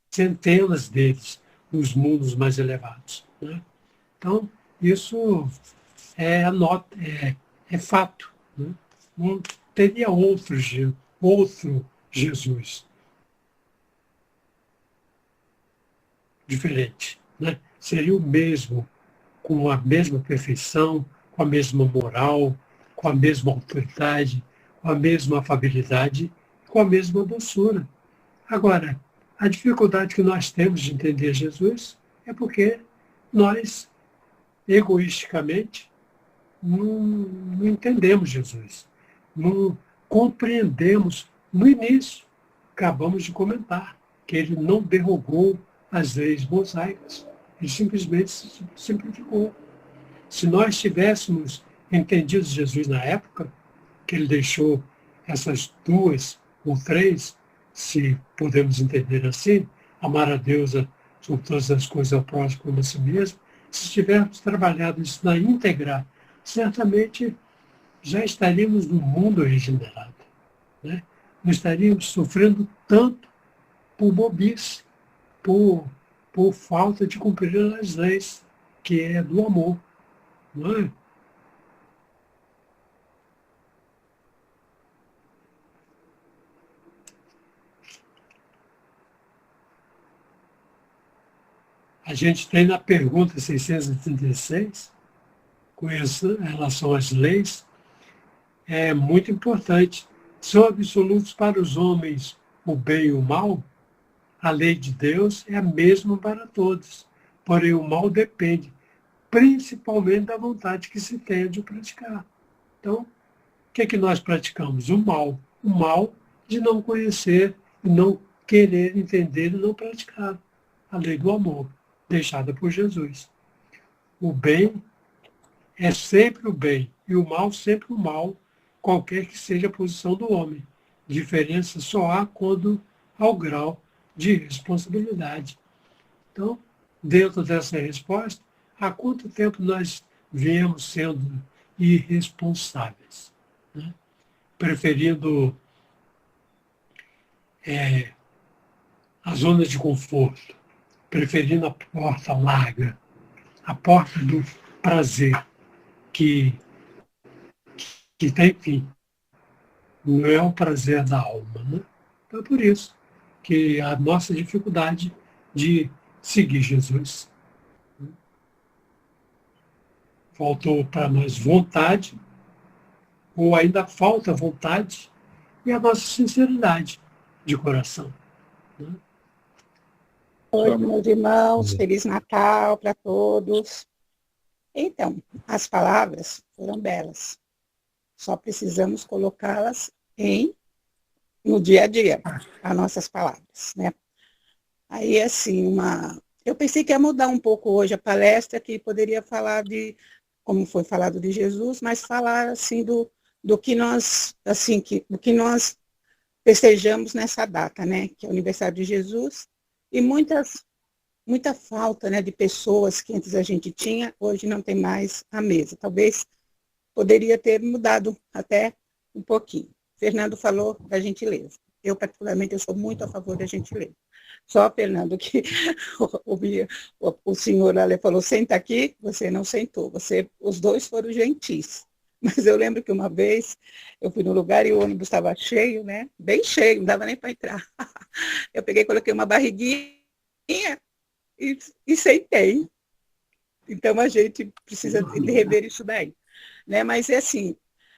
centenas deles nos mundos mais elevados. Né? Então, isso é fato. Né? Não teria outro Jesus diferente. Né? Seria o mesmo, com a mesma perfeição, com a mesma moral, com a mesma autoridade, com a mesma afabilidade, com a mesma doçura. Agora, a dificuldade que nós temos de entender Jesus é porque nós, egoisticamente, não entendemos Jesus. Não compreendemos no início. Acabamos de comentar que ele não derrubou as leis mosaicas. Ele simplesmente se simplificou. Se nós tivéssemos entendido Jesus na época, que ele deixou essas duas ou três, se podemos entender assim, amar a Deus sobre todas as coisas ao próximo como a si mesmo, se tivermos trabalhado isso na íntegra, certamente já estaríamos no mundo regenerado. Né? Não estaríamos sofrendo tanto por bobice, por falta de cumprir as leis, que é do amor. Não é? A gente tem na pergunta 636, com relação às leis, é muito importante. São absolutos para os homens o bem e o mal? A lei de Deus é a mesma para todos, porém o mal depende principalmente da vontade que se tenha de praticar. Então, o que é que nós praticamos? O mal. O mal de não conhecer, não querer entender e não praticar a lei do amor, deixada por Jesus. O bem é sempre o bem e o mal sempre o mal, qualquer que seja a posição do homem. Diferença só há quando ao grau de responsabilidade. Então, dentro dessa resposta, há quanto tempo nós viemos sendo irresponsáveis, né? Preferindo a zona de conforto, preferindo a porta larga, a porta do prazer, que tem fim. Não é o prazer da alma. Né? Então é por isso que a nossa dificuldade de seguir Jesus. Faltou para nós vontade, ou ainda falta vontade, e a nossa sinceridade de coração. Né? Oi, meus irmãos, Feliz Natal para todos. Então, as palavras foram belas. Só precisamos colocá-las em no dia a dia, as nossas palavras, né? Aí, assim, eu pensei que ia mudar um pouco hoje a palestra, que poderia falar de, como foi falado de Jesus, mas falar, assim, do que nós, assim, do que nós festejamos nessa data, né? Que é o aniversário de Jesus, e muita falta, né, de pessoas que antes a gente tinha, hoje não tem mais à mesa. Talvez poderia ter mudado até um pouquinho. Fernando falou da gentileza. Eu, particularmente, eu sou muito a favor da gentileza. Só, Fernando, que o senhor ali falou, senta aqui, você não sentou. Os dois foram gentis. Mas eu lembro que uma vez eu fui no lugar e o ônibus estava cheio, né? Bem cheio, não dava nem para entrar. Eu peguei, coloquei uma barriguinha e sentei. Então, a gente precisa de rever isso daí. Né? Mas é assim,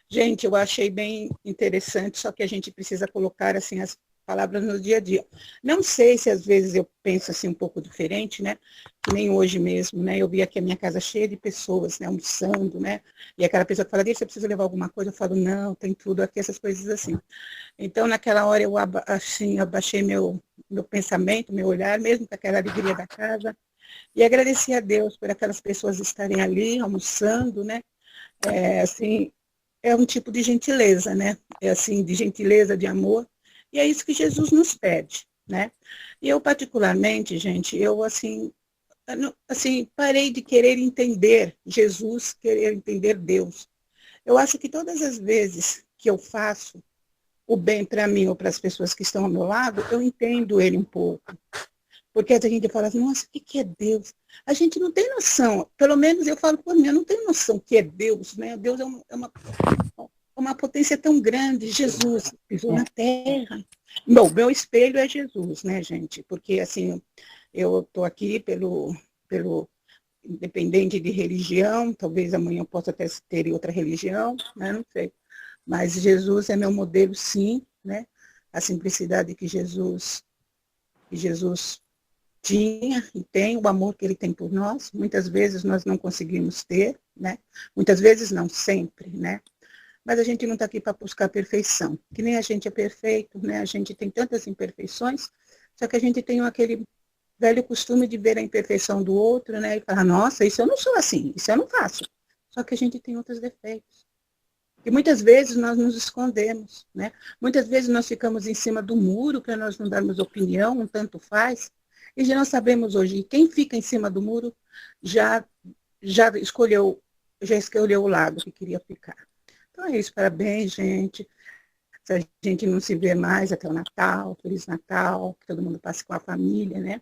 gente, eu achei bem interessante, só que a gente precisa colocar assim as palavras no dia a dia. Não sei se às vezes eu penso assim um pouco diferente, né? Que nem hoje mesmo, né? Eu vi aqui a minha casa cheia de pessoas, né? Almoçando, né? E aquela pessoa que fala, você precisa levar alguma coisa? Eu falo, não, tem tudo aqui, essas coisas assim. Então, naquela hora, eu assim, abaixei meu pensamento, meu olhar, mesmo com aquela alegria da casa, e agradeci a Deus por aquelas pessoas estarem ali, almoçando, né? Assim, é um tipo de gentileza, né? É assim, de gentileza, de amor. E é isso que Jesus nos pede, né? E eu, particularmente, gente, eu, assim, parei de querer entender Jesus, querer entender Deus. Eu acho que todas as vezes que eu faço o bem para mim ou para as pessoas que estão ao meu lado, eu entendo ele um pouco. Porque a gente fala assim, nossa, o que é Deus? A gente não tem noção, pelo menos eu falo por mim, eu não tenho noção o que é Deus, né? Deus é uma potência tão grande, Jesus pisou na terra. Bom, meu espelho é Jesus, né, gente? Porque, assim, eu estou aqui pelo independente de religião, talvez amanhã eu possa até ter outra religião, né? Não sei. Mas Jesus é meu modelo, sim, né? A simplicidade que Jesus tinha e tem, o amor que ele tem por nós. Muitas vezes nós não conseguimos ter, né? Muitas vezes não, sempre, né? Mas a gente não está aqui para buscar perfeição, que nem a gente é perfeito, né? A gente tem tantas imperfeições, só que a gente tem aquele velho costume de ver a imperfeição do outro, né? E falar, nossa, isso eu não sou assim, isso eu não faço. Só que a gente tem outros defeitos. E muitas vezes nós nos escondemos, né? Muitas vezes nós ficamos em cima do muro para nós não darmos opinião, um tanto faz. E já nós sabemos hoje, quem fica em cima do muro já escolheu o lado que queria ficar. Então é isso, parabéns, gente. Se a gente não se vê mais até o Natal, Feliz Natal, que todo mundo passe com a família, né?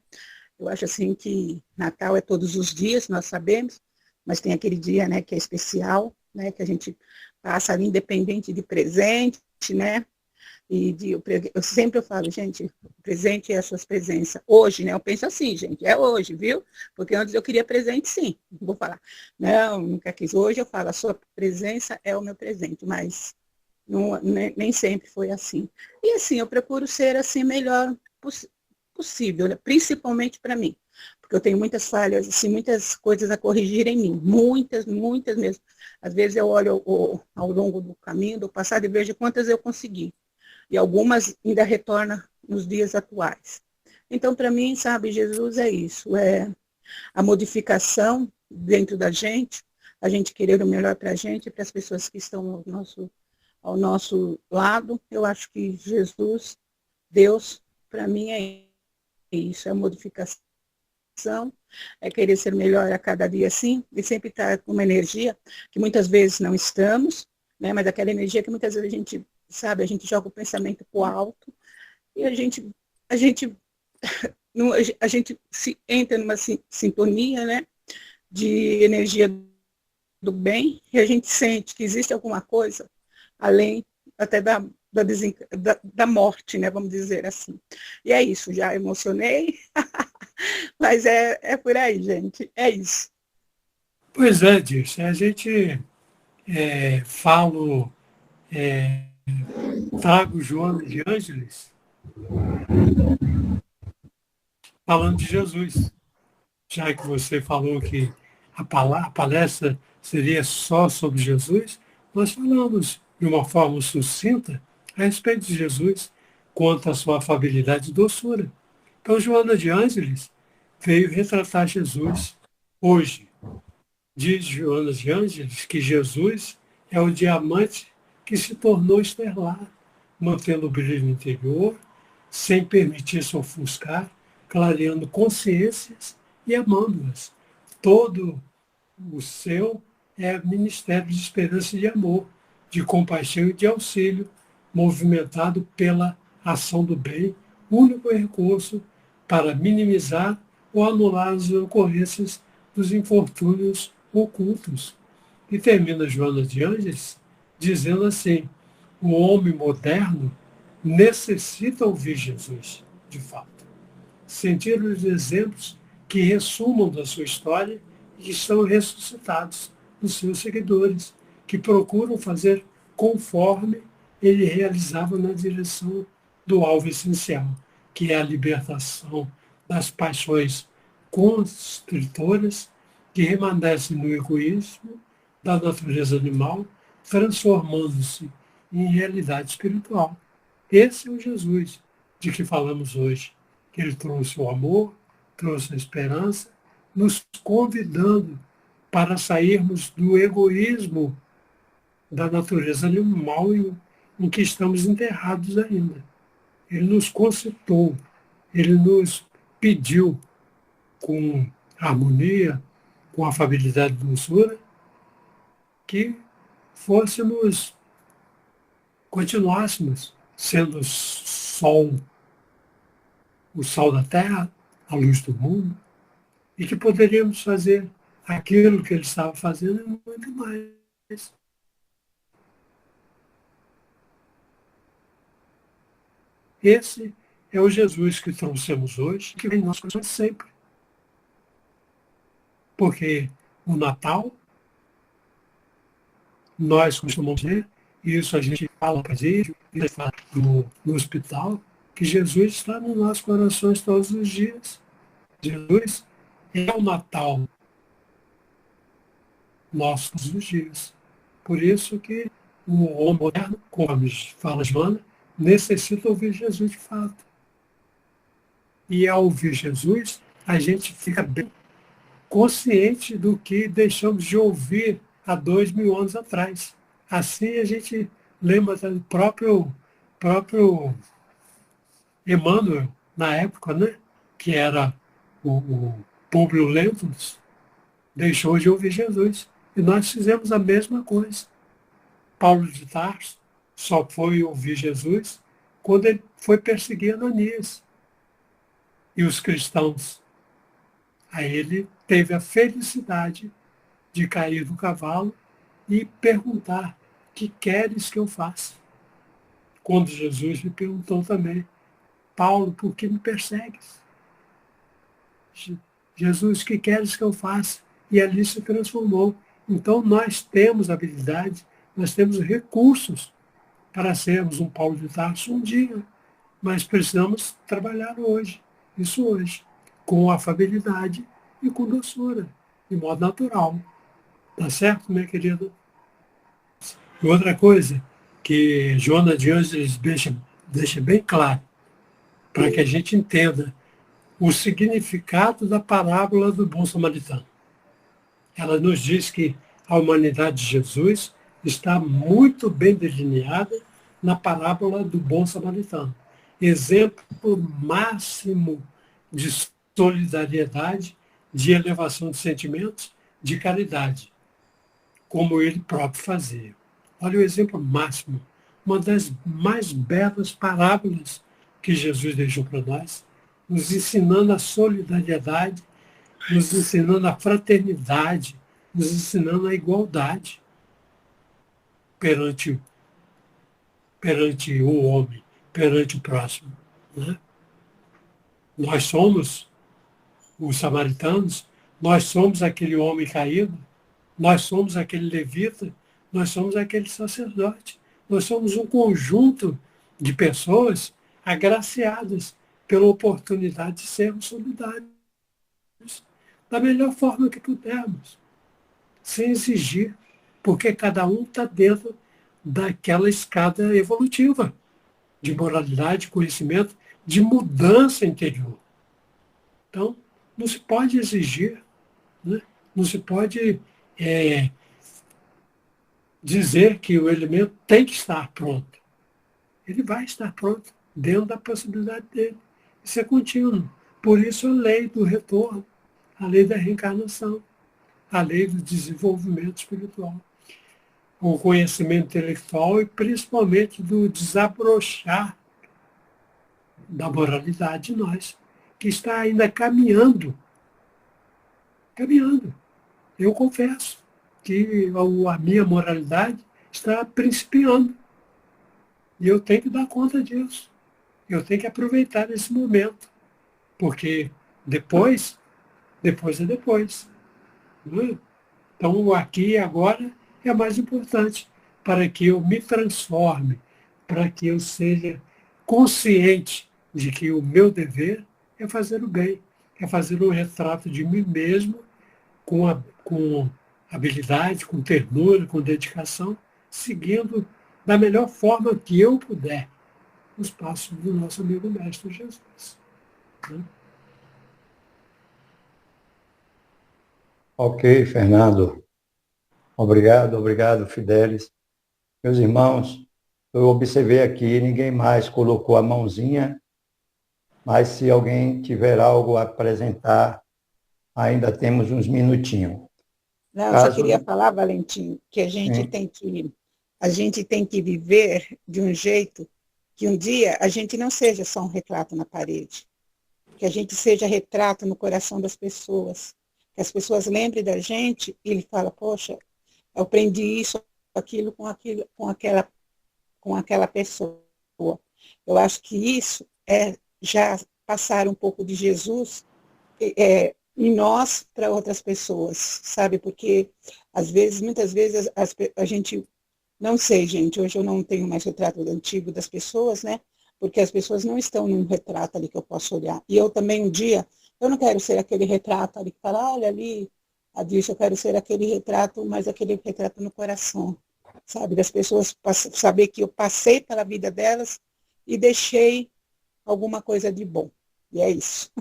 Eu acho assim que Natal é todos os dias, nós sabemos, mas tem aquele dia, né, que é especial, né, que a gente passa ali independente de presente, né? Eu sempre falo, gente, o presente é as suas presenças. Hoje, né? Eu penso assim, gente, é hoje, viu? Porque antes eu queria presente, sim. Não vou falar, não, nunca quis. Hoje eu falo, a sua presença é o meu presente, mas não, nem sempre foi assim. E assim, eu procuro ser assim melhor possível, né? Principalmente para mim. Porque eu tenho muitas falhas, assim, muitas coisas a corrigir em mim. Muitas, muitas mesmo. Às vezes eu olho ao longo do caminho, do passado, e vejo quantas eu consegui. E algumas ainda retornam nos dias atuais. Então, para mim, sabe, Jesus é isso, é a modificação dentro da gente, a gente querer o melhor para a gente e para as pessoas que estão ao nosso lado. Eu acho que Jesus, Deus, para mim é isso, é a modificação, é querer ser melhor a cada dia, sim, e sempre estar com uma energia que muitas vezes não estamos, né, mas aquela energia que muitas vezes a gente sabe, a gente joga o pensamento para o alto e a gente se entra numa sintonia, né, de energia do bem, e a gente sente que existe alguma coisa além até da morte, né, vamos dizer assim. E é isso, já emocionei, mas é por aí, gente, é isso. Pois é, Dirce, a gente falo Trago Joana de Ângeles falando de Jesus. Já que você falou que a palestra seria só sobre Jesus, nós falamos de uma forma sucinta a respeito de Jesus, quanto à sua afabilidade e doçura. Então, Joana de Ângeles veio retratar Jesus hoje. Diz Joana de Ângeles que Jesus é o diamante que se tornou estelar, mantendo o brilho interior, sem permitir se ofuscar, clareando consciências e amando-as. Todo o seu é ministério de esperança e de amor, de compaixão e de auxílio, movimentado pela ação do bem, único recurso para minimizar ou anular as ocorrências dos infortúnios ocultos. E termina Joana de Ângeles dizendo assim: o homem moderno necessita ouvir Jesus, de fato. Sentir os exemplos que ressumam da sua história e que estão ressuscitados nos seus seguidores, que procuram fazer conforme ele realizava na direção do alvo essencial, que é a libertação das paixões constritoras que remanescem no egoísmo da natureza animal, transformando-se em realidade espiritual. Esse é o Jesus de que falamos hoje. Ele trouxe o amor, trouxe a esperança, nos convidando para sairmos do egoísmo da natureza animal em que estamos enterrados ainda. Ele nos concitou, ele nos pediu com harmonia, com afabilidade e doçura, que continuássemos sendo o sol da terra, a luz do mundo, e que poderíamos fazer aquilo que ele estava fazendo e muito mais. Esse é o Jesus que trouxemos hoje, que vem em nossos corações sempre. Porque o Natal, nós costumamos dizer, e isso a gente fala no presídio, no hospital, que Jesus está nos nossos corações todos os dias. Jesus é o Natal nosso todos os dias. Por isso que o homem moderno, como fala Joana, necessita ouvir Jesus de fato. E ao ouvir Jesus, a gente fica bem consciente do que deixamos de ouvir há 2000 anos atrás. Assim a gente lembra do próprio Emmanuel, na época, né, que era o Públio Lentulus, deixou de ouvir Jesus. E nós fizemos a mesma coisa. Paulo de Tarso só foi ouvir Jesus quando ele foi perseguir Ananias. E os cristãos, aí ele teve a felicidade de cair do cavalo e perguntar: que queres que eu faça? Quando Jesus lhe perguntou também: Paulo, por que me persegues? Jesus, que queres que eu faça? E ali se transformou. Então nós temos habilidade, nós temos recursos para sermos um Paulo de Tarso um dia, mas precisamos trabalhar hoje, isso hoje, com afabilidade e com doçura, de modo natural. Tá certo, minha querida? E outra coisa que Joana de Ângeles deixa bem claro, para que a gente entenda o significado da parábola do bom samaritano. Ela nos diz que a humanidade de Jesus está muito bem delineada na parábola do bom samaritano. Exemplo máximo de solidariedade, de elevação de sentimentos, de caridade, como ele próprio fazia. Olha o exemplo máximo, uma das mais belas parábolas que Jesus deixou para nós, nos ensinando a solidariedade, nos ensinando a fraternidade, nos ensinando a igualdade perante o homem, perante o próximo. Né? Nós somos os samaritanos, nós somos aquele homem caído, nós somos aquele levita, nós somos aquele sacerdote. Nós somos um conjunto de pessoas agraciadas pela oportunidade de sermos solidários da melhor forma que pudermos, sem exigir, porque cada um está dentro daquela escada evolutiva. de moralidade, conhecimento, de mudança interior. Então, não se pode exigir, né? Não se pode dizer que o elemento tem que estar pronto. Ele vai estar pronto dentro da possibilidade dele. Isso é contínuo. Por isso a lei do retorno, a lei da reencarnação, a lei do desenvolvimento espiritual, o conhecimento intelectual e principalmente do desabrochar da moralidade de nós, que está ainda caminhando. Caminhando. Eu confesso que a minha moralidade está principiando. E eu tenho que dar conta disso. Eu tenho que aproveitar esse momento. Porque depois é depois. Não é? Então, aqui e agora é mais importante para que eu me transforme, para que eu seja consciente de que o meu dever é fazer o bem, é fazer um retrato de mim mesmo com habilidade, com ternura, com dedicação, seguindo da melhor forma que eu puder os passos do nosso amigo Mestre Jesus. Né? Ok, Fernando. Obrigado, Fidelis. Meus irmãos, eu observei aqui, ninguém mais colocou a mãozinha, mas se alguém tiver algo a apresentar, ainda temos uns minutinhos. Não, eu só queria falar, Valentim, que a gente tem que viver de um jeito que um dia a gente não seja só um retrato na parede, que a gente seja retrato no coração das pessoas, que as pessoas lembrem da gente e ele fala, poxa, eu aprendi isso, aquilo com aquela pessoa. Eu acho que isso é já passar um pouco de Jesus em nós para outras pessoas, sabe? Porque muitas vezes a gente, não sei, gente, hoje eu não tenho mais retrato antigo das pessoas, né? Porque as pessoas não estão num retrato ali que eu posso olhar. E eu também um dia, eu não quero ser aquele retrato ali que fala, olha ali, Adilson, eu quero ser aquele retrato, mas aquele retrato no coração, sabe? Das pessoas saber que eu passei pela vida delas e deixei alguma coisa de bom. E é isso.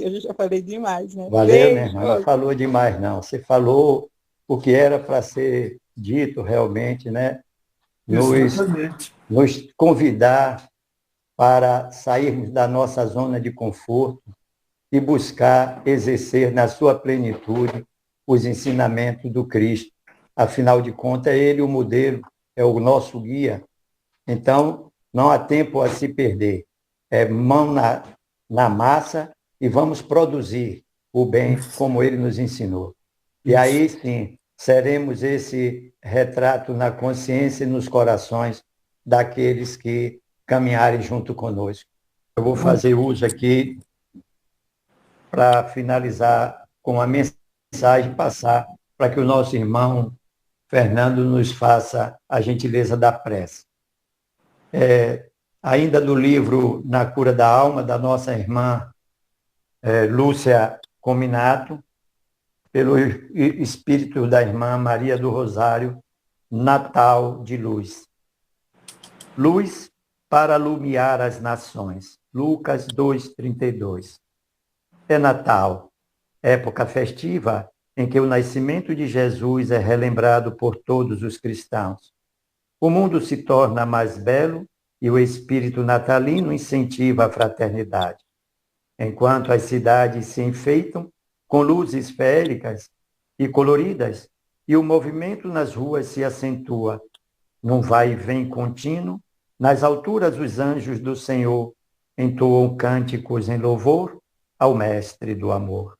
Eu já falei demais, né? Valeu, minha irmã. Não falou demais, não. Você falou o que era para ser dito realmente, né? Nos convidar para sairmos da nossa zona de conforto e buscar exercer na sua plenitude os ensinamentos do Cristo. Afinal de contas, é Ele o modelo, é o nosso guia. Então, não há tempo a se perder. É mão na massa e vamos produzir o bem como Ele nos ensinou. E aí, sim, seremos esse retrato na consciência e nos corações daqueles que caminharem junto conosco. Eu vou fazer uso aqui para finalizar com a mensagem, passar para que o nosso irmão Fernando nos faça a gentileza da prece. Ainda do livro Na Cura da Alma, da nossa irmã Lúcia Cominato, pelo espírito da irmã Maria do Rosário, Natal de Luz. Luz para alumiar as nações. Lucas 2:32. É Natal, época festiva em que o nascimento de Jesus é relembrado por todos os cristãos. O mundo se torna mais belo e o espírito natalino incentiva a fraternidade. Enquanto as cidades se enfeitam com luzes féricas e coloridas e o movimento nas ruas se acentua, num vai e vem contínuo, nas alturas os anjos do Senhor entoam cânticos em louvor ao Mestre do amor.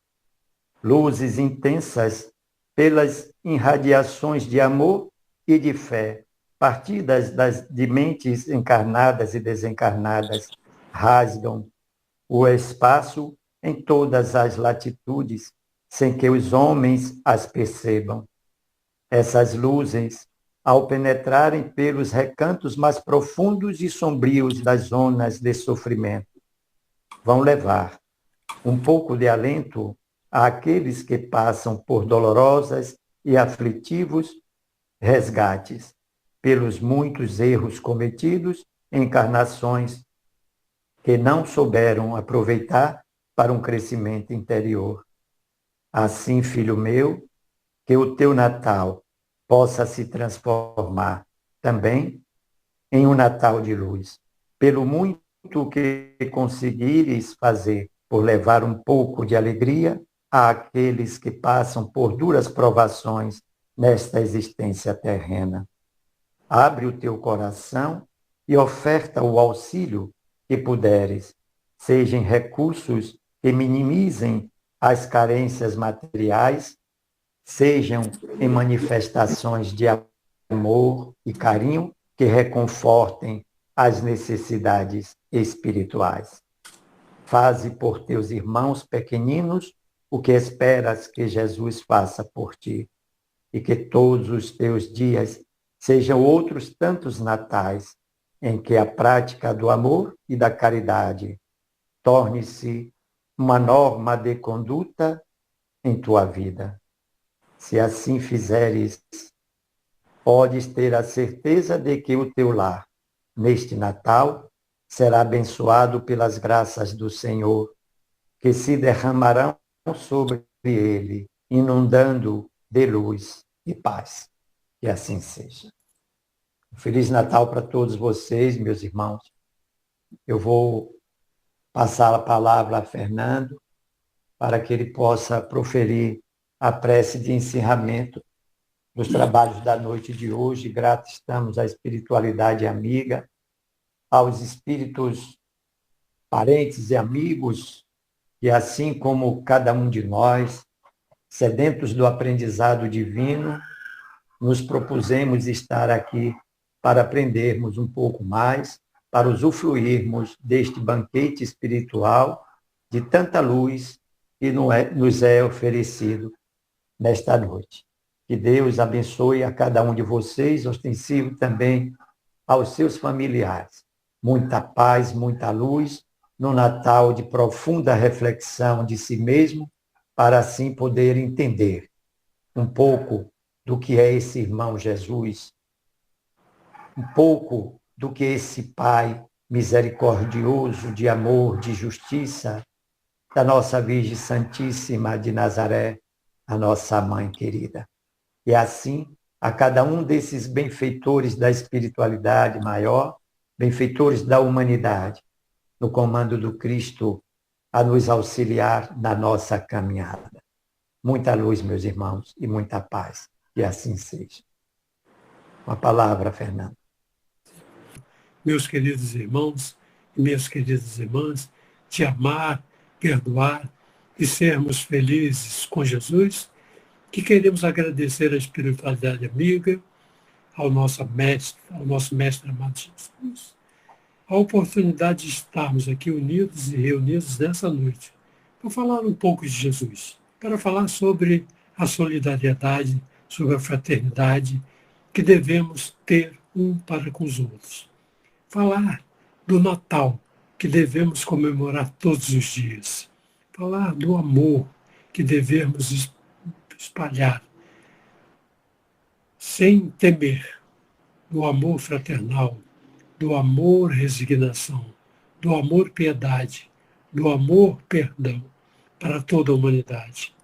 Luzes intensas pelas irradiações de amor e de fé, partidas de mentes encarnadas e desencarnadas, rasgam o espaço em todas as latitudes, sem que os homens as percebam. Essas luzes, ao penetrarem pelos recantos mais profundos e sombrios das zonas de sofrimento, vão levar um pouco de alento àqueles que passam por dolorosas e aflitivos resgates, pelos muitos erros cometidos encarnações que não souberam aproveitar para um crescimento interior. Assim, filho meu, que o teu Natal possa se transformar também em um Natal de luz. Pelo muito que conseguires fazer por levar um pouco de alegria àqueles que passam por duras provações nesta existência terrena. Abre o teu coração e oferta o auxílio que puderes, sejam recursos que minimizem as carências materiais, sejam em manifestações de amor e carinho que reconfortem as necessidades espirituais. Faze por teus irmãos pequeninos o que esperas que Jesus faça por ti, e que todos os teus dias sejam outros tantos natais em que a prática do amor e da caridade torne-se uma norma de conduta em tua vida. Se assim fizeres, podes ter a certeza de que o teu lar, neste Natal, será abençoado pelas graças do Senhor, que se derramarão sobre ele, inundando de luz e paz. Que assim seja. Feliz Natal para todos vocês, meus irmãos. Eu vou passar a palavra a Fernando para que ele possa proferir a prece de encerramento dos trabalhos da noite de hoje. Gratos estamos à espiritualidade amiga, aos espíritos parentes e amigos, que assim como cada um de nós, sedentos do aprendizado divino, nos propusemos estar aqui para aprendermos um pouco mais, para usufruirmos deste banquete espiritual de tanta luz que nos é oferecido nesta noite. Que Deus abençoe a cada um de vocês, ostensivo também aos seus familiares. Muita paz, muita luz, no Natal de profunda reflexão de si mesmo, para assim poder entender um pouco do que é esse irmão Jesus, um pouco do que é esse Pai misericordioso, de amor, de justiça, da nossa Virgem Santíssima de Nazaré, a nossa mãe querida. E assim, a cada um desses benfeitores da espiritualidade maior, benfeitores da humanidade, no comando do Cristo, a nos auxiliar na nossa caminhada. Muita luz, meus irmãos, e muita paz. Que assim seja. Uma palavra, Fernando. Meus queridos irmãos e minhas queridas irmãs, te amar, perdoar e sermos felizes com Jesus, que queremos agradecer à espiritualidade amiga, ao nosso mestre amado Jesus, a oportunidade de estarmos aqui unidos e reunidos nessa noite, para falar um pouco de Jesus, para falar sobre a solidariedade, sobre a fraternidade que devemos ter um para com os outros. Falar do Natal, que devemos comemorar todos os dias. Falar do amor que devemos espalhar, sem temer, do amor fraternal, do amor resignação, do amor piedade, do amor perdão para toda a humanidade.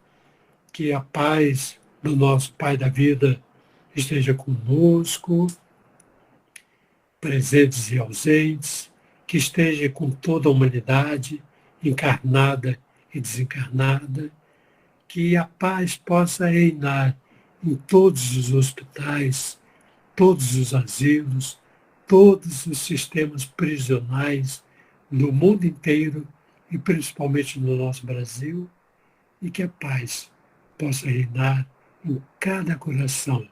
Que a paz do nosso Pai da vida esteja conosco, presentes e ausentes, que esteja com toda a humanidade, encarnada e desencarnada, que a paz possa reinar em todos os hospitais, todos os asilos, todos os sistemas prisionais no mundo inteiro e principalmente no nosso Brasil, e que a paz possa reinar em cada coração.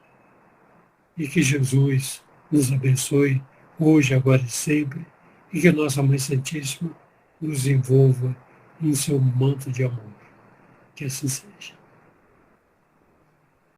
E que Jesus nos abençoe hoje, agora e sempre, e que nossa Mãe Santíssima nos envolva em seu manto de amor. Que assim seja.